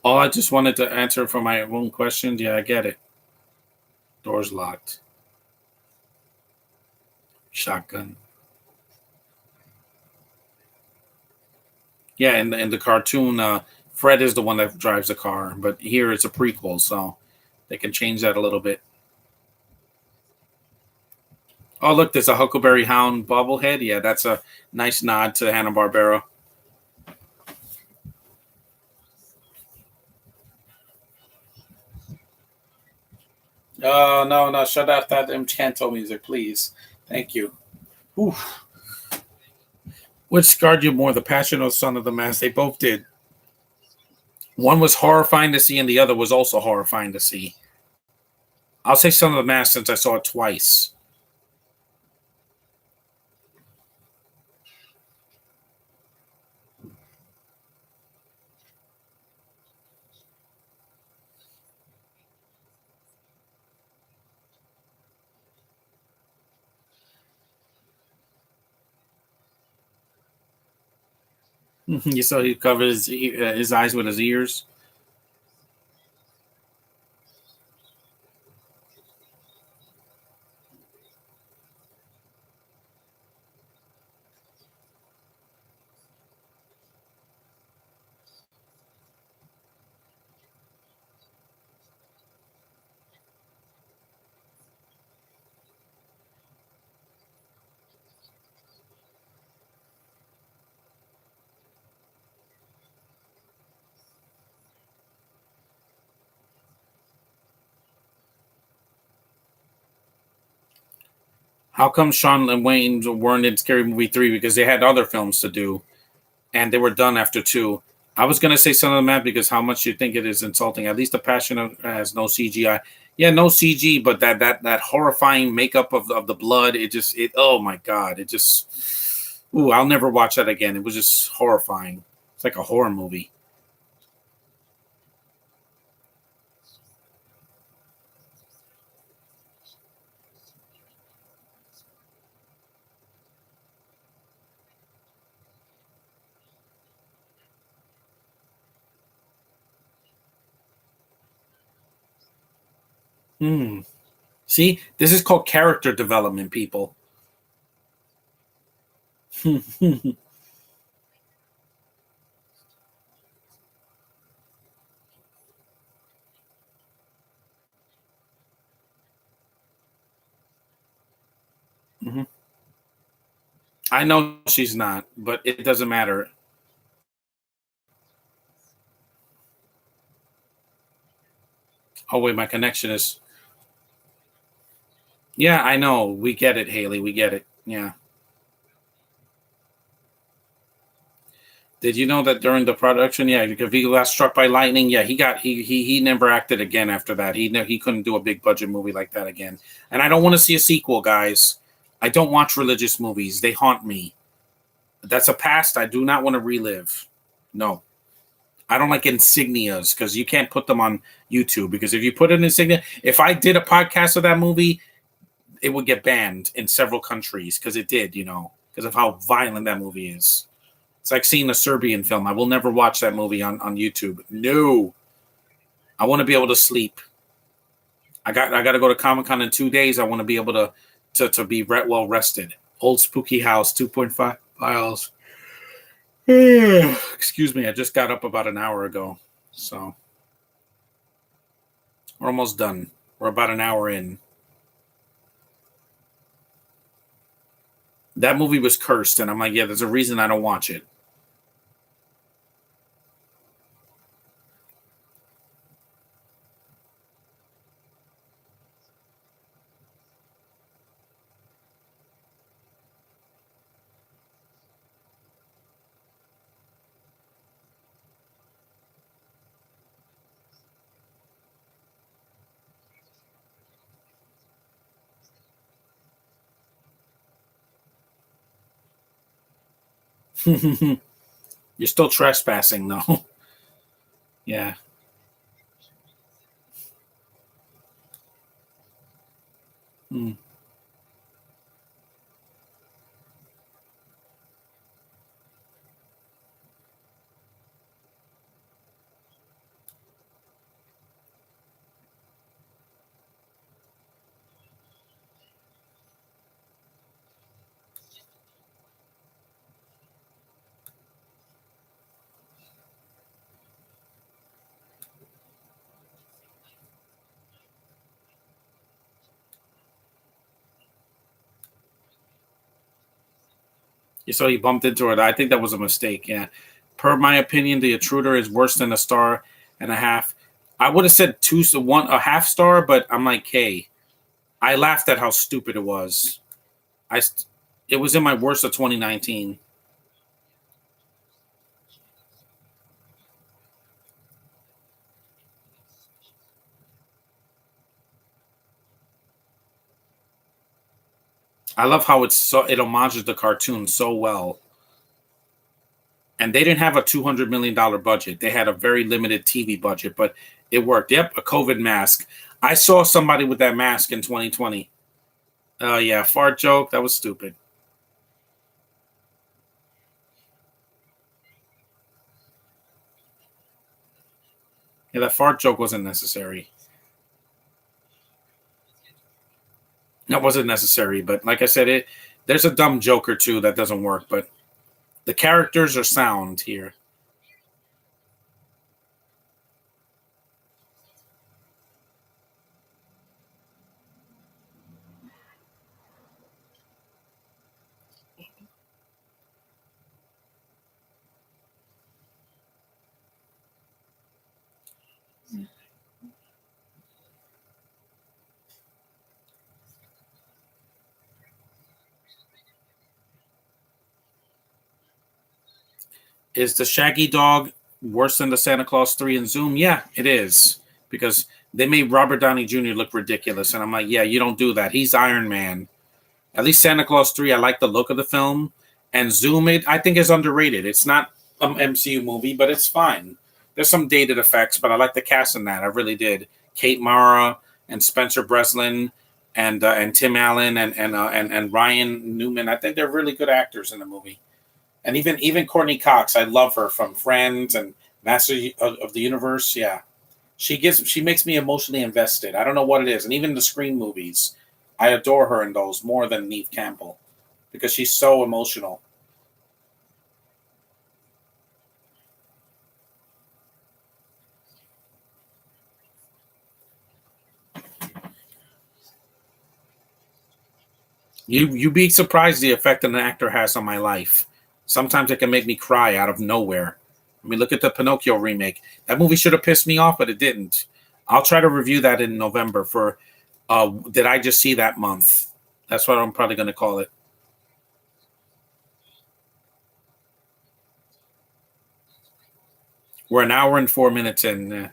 Oh, I just wanted to answer for my own question. Yeah, I get it. Doors locked. Shotgun. Yeah, in the cartoon, Fred is the one that drives the car, but here it's a prequel, so they can change that a little bit. Oh, look, there's a Huckleberry Hound bobblehead. Yeah, that's a nice nod to Hanna-Barbera. Oh, no, no, shut out that Enchanto music, please. Thank you. Oof. Which scarred you more, The Passion or Son of the Mask? They both did. One was horrifying to see, and the other was also horrifying to see. I'll say Son of the Mask since I saw it twice. You saw he covered his eyes with his ears. How come Sean and Wayne weren't in Scary Movie 3? Because they had other films to do, and they were done after 2. I was going to say Son of the Mask because how much you think it is insulting. At least The Passion has no CGI. Yeah, no CG, but that horrifying makeup of the blood, oh my God. It just, ooh, I'll never watch that again. It was just horrifying. It's like a horror movie. Hmm. See, this is called character development, people. Mhm. I know she's not, but it doesn't matter. Oh wait, my connection is. Yeah, I know. We get it, Haley. We get it. Yeah. Did you know that during the production, yeah, if he got struck by lightning, yeah, he never acted again after that. He couldn't do a big budget movie like that again. And I don't want to see a sequel, guys. I don't watch religious movies. They haunt me. That's a past I do not want to relive. No. I don't like insignias because you can't put them on YouTube because if you put an insignia, if I did a podcast of that movie, it would get banned in several countries because it did, because of how violent that movie is. It's like seeing a Serbian film. I will never watch that movie on YouTube. No. I want to be able to sleep. I got to go to Comic Con in 2 days. I want to be able to be well rested. Old Spooky House, 2.5 miles. Excuse me. I just got up about an hour ago. So we're almost done. We're about an hour in. That movie was cursed, and I'm like, yeah, there's a reason I don't watch it. You're still trespassing, though. Yeah. Hmm. So he bumped into it. I think that was a mistake. Yeah. Per my opinion, the intruder is worse than a star and a half. I would have said two, so one, a half star, but I'm like, hey, I laughed at how stupid it was. I, it was in my worst of 2019. I love how it homages the cartoon so well. And they didn't have a $200 million budget. They had a very limited TV budget, but it worked. Yep, a COVID mask. I saw somebody with that mask in 2020. Oh yeah, fart joke. That was stupid. Yeah, that fart joke wasn't necessary. That wasn't necessary, but like I said, it there's a dumb joke or two that doesn't work, but the characters are sound here. Is the Shaggy Dog worse than the Santa Claus 3 in Zoom? Yeah, it is. Because they made Robert Downey Jr. look ridiculous. And I'm like, yeah, you don't do that. He's Iron Man. At least Santa Claus 3, I like the look of the film. And Zoom, I think, is underrated. It's not an MCU movie, but it's fine. There's some dated effects, but I like the cast in that. I really did. Kate Mara and Spencer Breslin and Tim Allen and Ryan Newman. I think they're really good actors in the movie. And even Courtney Cox, I love her from Friends and Master of the Universe. Yeah, she makes me emotionally invested. I don't know what it is, and even the Scream movies, I adore her in those more than Neve Campbell because she's so emotional. You'd be surprised the effect an actor has on my life. Sometimes it can make me cry out of nowhere. I mean, look at the Pinocchio remake. That movie should have pissed me off, but it didn't. I'll try to review that in November for did I just see that month? That's what I'm probably going to call it. We're an hour and 4 minutes in.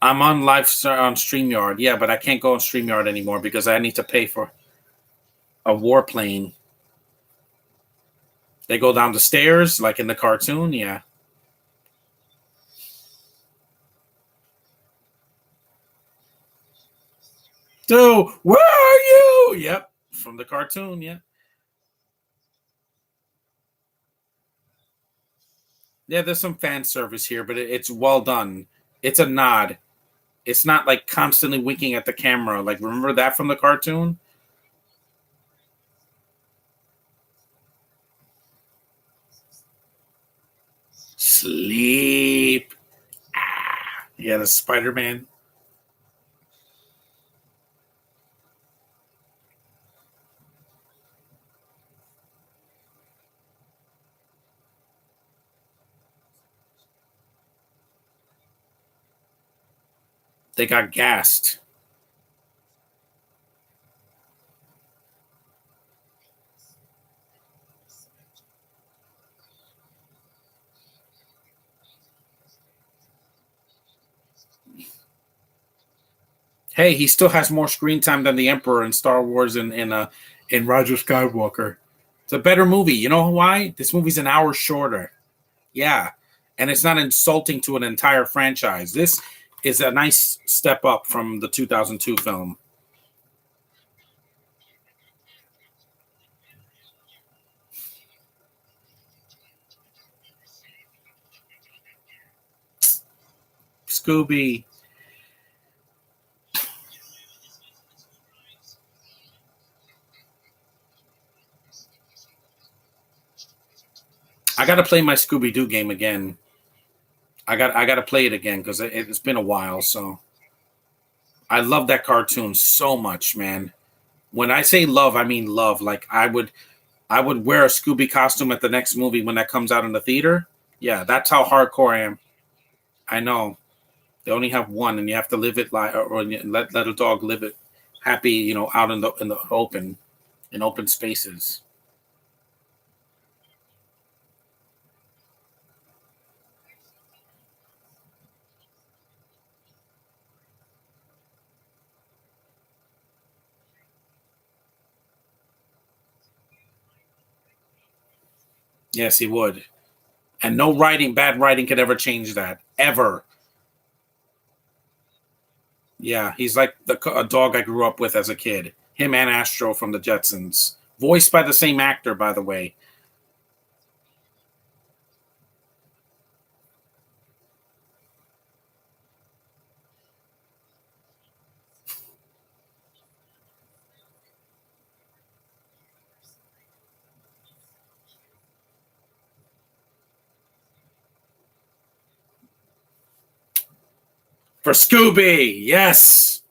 I'm on on StreamYard. Yeah, but I can't go on StreamYard anymore because I need to pay for a warplane. They go down the stairs like in the cartoon. Yeah. Dude, where are you? Yep, from the cartoon. Yeah. Yeah, there's some fan service here, but it's well done. It's a nod. It's not like constantly winking at the camera. Like, remember that from the cartoon? Sleep. Ah. Yeah, the Spider Man. They got gassed. Hey, he still has more screen time than the Emperor in Star Wars and in Roger Skywalker. It's a better movie. You know why? This movie's an hour shorter. Yeah, and it's not insulting to an entire franchise. This is a nice step up from the 2002 film. Scooby. I got to play my Scooby-Doo game again. I got to play it again because it's been a while. So I love that cartoon so much, man. When I say love, I mean love. Like I would wear a Scooby costume at the next movie when that comes out in the theater. Yeah, that's how hardcore I am. I know they only have one, and you have to live it like or let a dog live it happy, out in the open in open spaces. Yes, he would. And no writing, bad writing could ever change that ever. Yeah, he's like a dog I grew up with as a kid. Him and Astro from the Jetsons, voiced by the same actor, by the way. For Scooby, yes.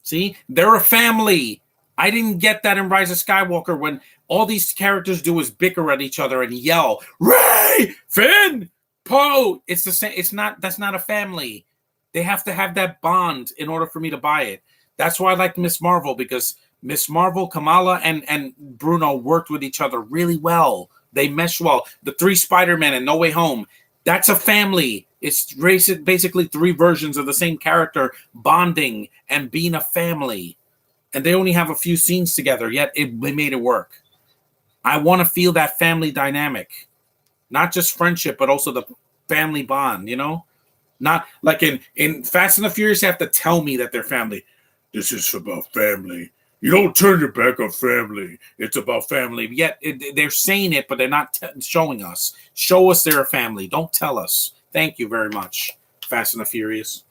See, they're a family. I didn't get that in Rise of Skywalker when all these characters do is bicker at each other and yell, Ray, Finn, Poe. It's the same. It's not. That's not a family. They have to have that bond in order for me to buy it. That's why I like Miss Marvel because Miss Marvel, Kamala, and Bruno worked with each other really well. They meshed well. The three Spider-Men and No Way Home. That's a family. It's basically three versions of the same character bonding and being a family. And they only have a few scenes together, yet they made it work. I want to feel that family dynamic, not just friendship, but also the family bond, Not like in Fast and the Furious, you have to tell me that they're family. This is about family. You don't turn your back on family. It's about family. Yet they're saying it, but they're not showing us. Show us they're a family. Don't tell us. Thank you very much, Fast and the Furious.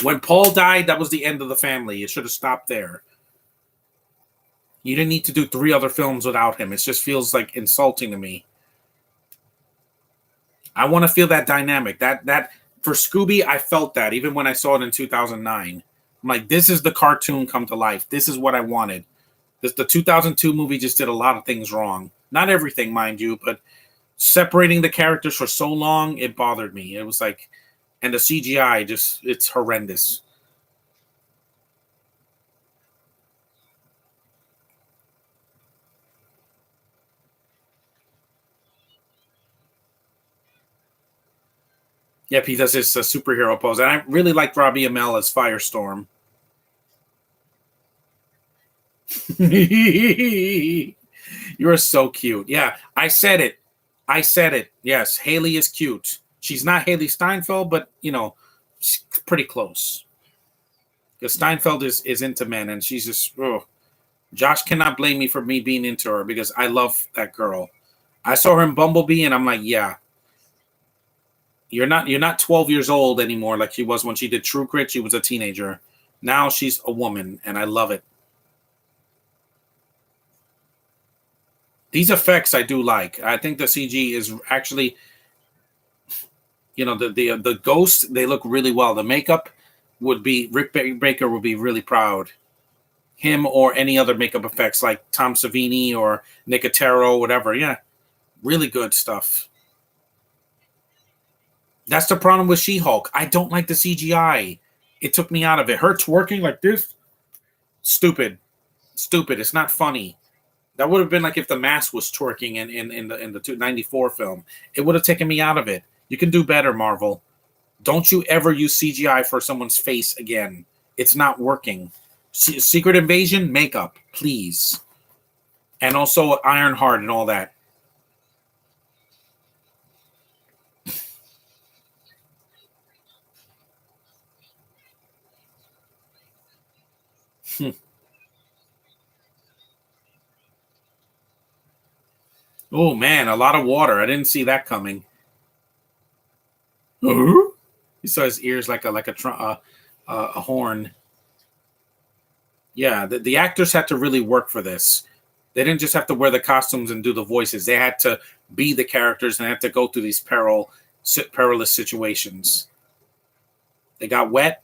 When Paul died, that was the end of the family. It should have stopped there. You didn't need to do three other films without him. It just feels like insulting to me. I want to feel that dynamic. That for Scooby, I felt that even when I saw it in 2009. I'm like, this is the cartoon come to life. This is what I wanted. The 2002 movie just did a lot of things wrong. Not everything, mind you, but separating the characters for so long, it bothered me. It was like, and the CGI it's horrendous. Yep, he does his superhero pose, and I really liked Robbie Amell as Firestorm. You're so cute. Yeah, I said it. I said it. Yes, Haley is cute. She's not Haley Steinfeld, but she's pretty close. Because Steinfeld is into men, and she's just. Oh. Josh cannot blame me for me being into her because I love that girl. I saw her in Bumblebee, and I'm like, yeah, you're not 12 years old anymore like she was when she did True Grit. She was a teenager. Now she's a woman, and I love it. These effects I do like. I think the CG is actually, the ghosts, they look really well. The makeup would be Rick Baker would be really proud. Him or any other makeup effects like Tom Savini or Nicotero, whatever. Yeah, really good stuff. That's the problem with She-Hulk. I don't like the CGI. It took me out of it. Her twerking like this, stupid, stupid. It's not funny. That would have been like if the mask was twerking in the 94 film. It would have taken me out of it. You can do better, Marvel. Don't you ever use CGI for someone's face again. It's not working. Secret Invasion, makeup, please. And also Ironheart and all that. Oh man, a lot of water. I didn't see that coming. You saw his ears like a horn. Yeah, the actors had to really work for this. They didn't just have to wear the costumes and do the voices. They had to be the characters and had to go through these perilous situations. They got wet.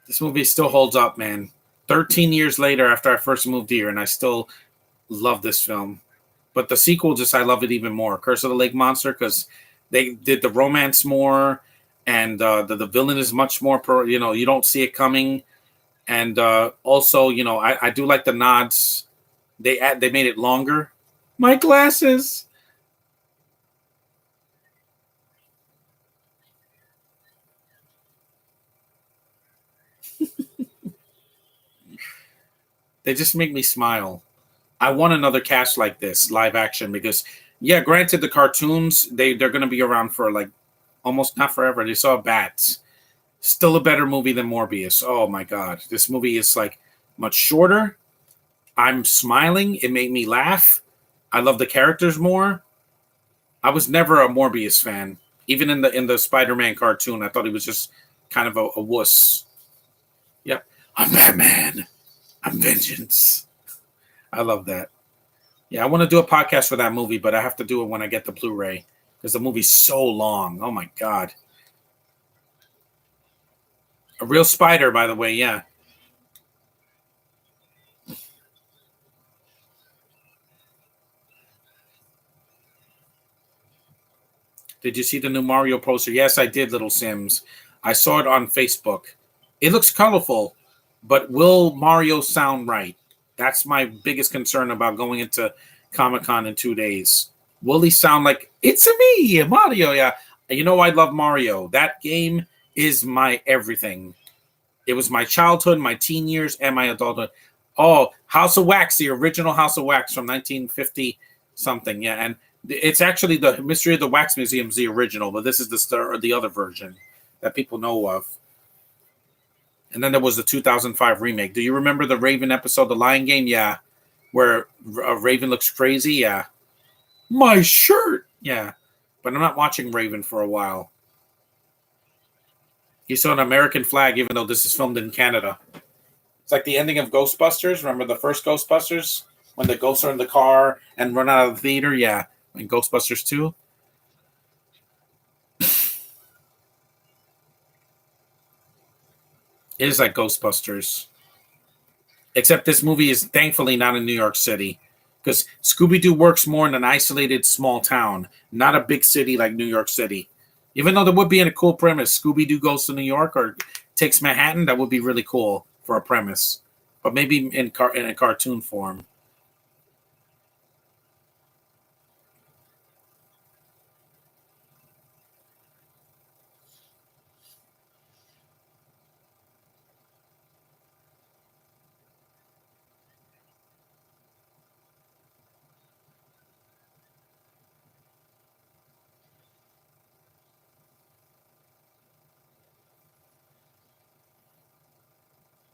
This movie still holds up, man. 13 years later after I first moved here, and I still love this film. But the sequel, just I love it even more. Curse of the Lake Monster, because they did the romance more, and the villain is much more. You don't see it coming, and also, I do like the nods. They made it longer. My glasses. They just make me smile. I want another cast like this, live action, because yeah, granted the cartoons they're going to be around for like almost not forever. They saw Bats, still a better movie than Morbius. Oh my god, this movie is like much shorter. I'm smiling. It made me laugh. I love the characters more. I was never a Morbius fan, even in the Spider-Man cartoon. I thought he was just kind of a wuss. Yep, I'm Batman. I'm vengeance. I love that. Yeah, I want to do a podcast for that movie, but I have to do it when I get the Blu-ray because the movie's so long. Oh my god, a real spider, by the way. Yeah. Did you see the new Mario poster? Yes, I did, Little Sims. I saw it on Facebook. It looks colorful, but will Mario sound right? That's my biggest concern about going into Comic Con in 2 days. Will he sound like it's me, Mario? Yeah, I love Mario. That game is my everything. It was my childhood, my teen years, and my adulthood. Oh, House of Wax, the original House of Wax from 1950 something. Yeah, and it's actually the Mystery of the Wax Museum's the original, but this is the other version that people know of. And then there was the 2005 remake. Do you remember the Raven episode, The Lion Game? Yeah, where Raven looks crazy. Yeah, my shirt. Yeah, but I'm not watching Raven for a while. You saw an American flag, even though this is filmed in Canada. It's like the ending of Ghostbusters. Remember the first Ghostbusters when the ghosts are in the car and run out of the theater? Yeah, in Ghostbusters 2. It is like Ghostbusters, except this movie is thankfully not in New York City because Scooby-Doo works more in an isolated small town, not a big city like New York City. Even though there would be a cool premise, Scooby-Doo goes to New York or takes Manhattan, that would be really cool for a premise, but maybe in a cartoon form.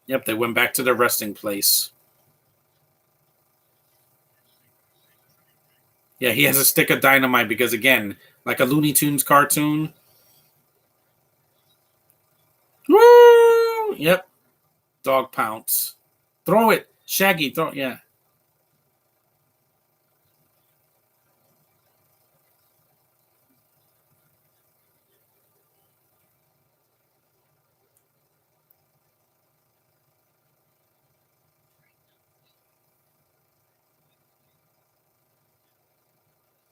Yep, they went back to their resting place. Yeah, he has a stick of dynamite because again, like a Looney Tunes cartoon. Woo! Yep, dog pounce. Throw it, Shaggy. Throw. Yeah.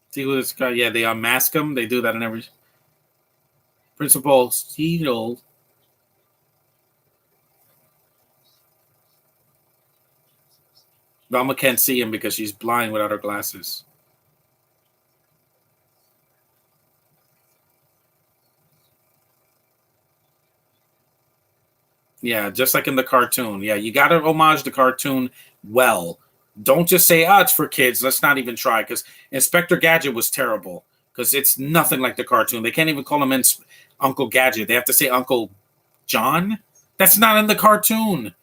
See who this guy? Yeah, they unmask him. They do that in every Principal Steel. – Velma can't see him because she's blind without her glasses. Yeah, just like in the cartoon. Yeah, you got to homage the cartoon well. Don't just say, "Oh, it's for kids." Let's not even try because Inspector Gadget was terrible because it's nothing like the cartoon. They can't even call him Uncle Gadget. They have to say Uncle John. That's not in the cartoon.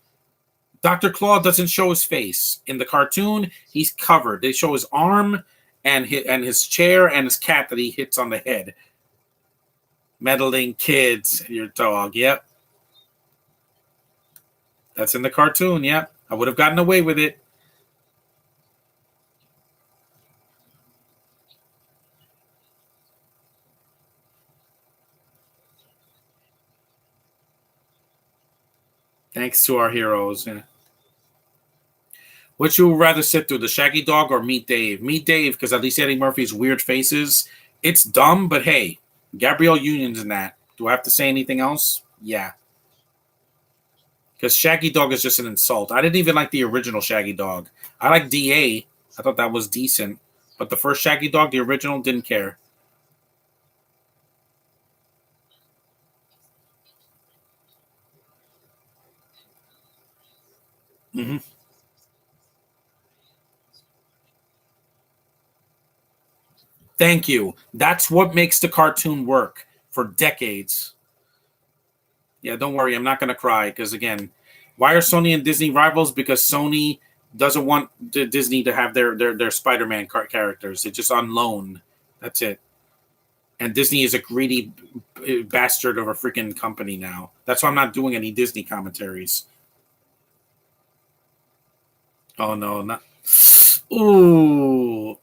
Dr. Claw doesn't show his face in the cartoon. He's covered. They show his arm and his chair and his cat that he hits on the head. Meddling kids, your dog. Yep, that's in the cartoon. Yep, I would have gotten away with it. Thanks to our heroes. Yeah. Which you would rather sit through, the Shaggy Dog or Meet Dave? Meet Dave, because at least Eddie Murphy's weird faces. It's dumb, but hey, Gabrielle Union's in that. Do I have to say anything else? Yeah. Because Shaggy Dog is just an insult. I didn't even like the original Shaggy Dog. I like DA. I thought that was decent. But the first Shaggy Dog, the original, didn't care. Hmm. Thank you. That's what makes the cartoon work for decades. Yeah, don't worry. I'm not going to cry because, again, why are Sony and Disney rivals? Because Sony doesn't want Disney to have their Spider-Man characters. They're just on loan. That's it. And Disney is a greedy bastard of a freaking company now. That's why I'm not doing any Disney commentaries. Oh no, not. Ooh,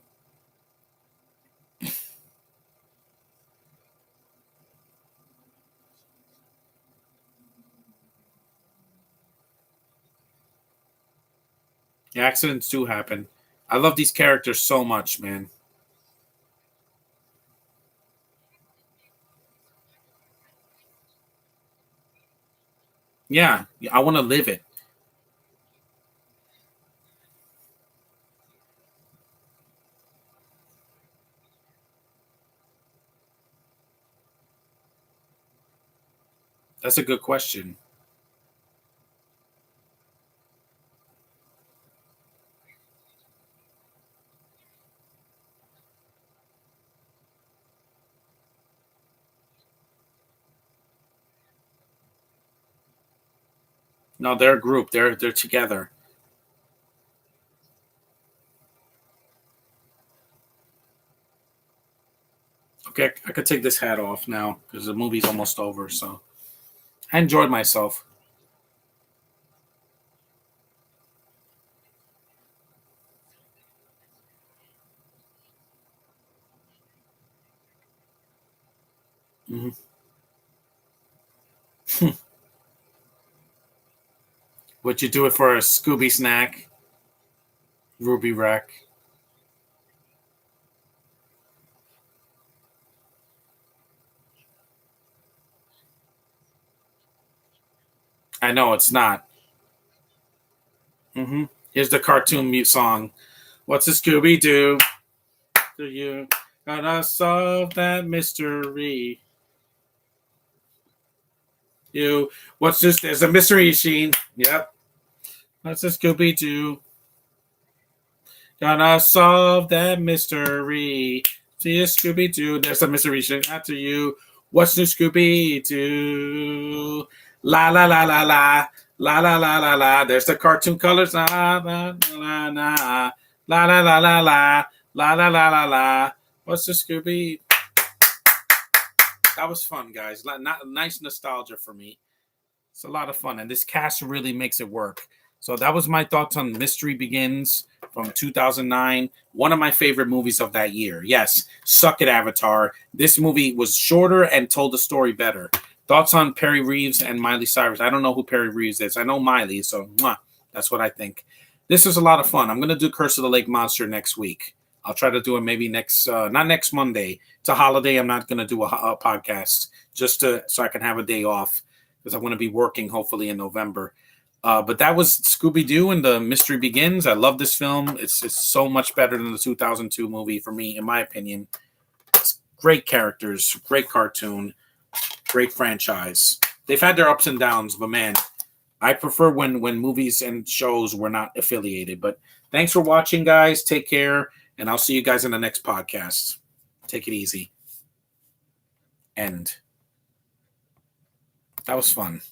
accidents do happen. I love these characters so much, man. Yeah, I want to live it. That's a good question. No, they're a group. They're together. Okay, I could take this hat off now because the movie's almost over. So I enjoyed myself. Hmm. Would you do it for a Scooby snack, Ruby Rack? I know it's not. Hmm. Here's the cartoon mute song. What's a Scooby Doo? Do you gotta solve that mystery? You. What's this? There's a mystery machine. Yep. What's a Scooby Doo? Gonna solve that mystery. See a Scooby Doo. There's a mystery machine after you. What's new Scooby Doo? La la la la la. La la la la la. There's the cartoon colors. La la la la. La la la la la. La la la la la. What's the Scooby? That was fun, guys. Not nice nostalgia for me. It's a lot of fun, and this cast really makes it work. So that was my thoughts on Mystery Begins from 2009. One of my favorite movies of that year. Yes, suck it, Avatar. This movie was shorter and told the story better. Thoughts on Perry Reeves and Miley Cyrus? I don't know who Perry Reeves is. I know Miley, so that's what I think. This was a lot of fun. I'm going to do Curse of the Lake Monster next week. I'll try to do it maybe not next Monday. It's a holiday. I'm not going to do a podcast just so I can have a day off because I'm going to be working hopefully in November. But that was Scooby-Doo and the Mystery Begins. I love this film. It's so much better than the 2002 movie for me, in my opinion. It's great characters, great cartoon, great franchise. They've had their ups and downs, but man, I prefer when movies and shows were not affiliated. But thanks for watching, guys. Take care, and I'll see you guys in the next podcast. Take it easy. End. That was fun.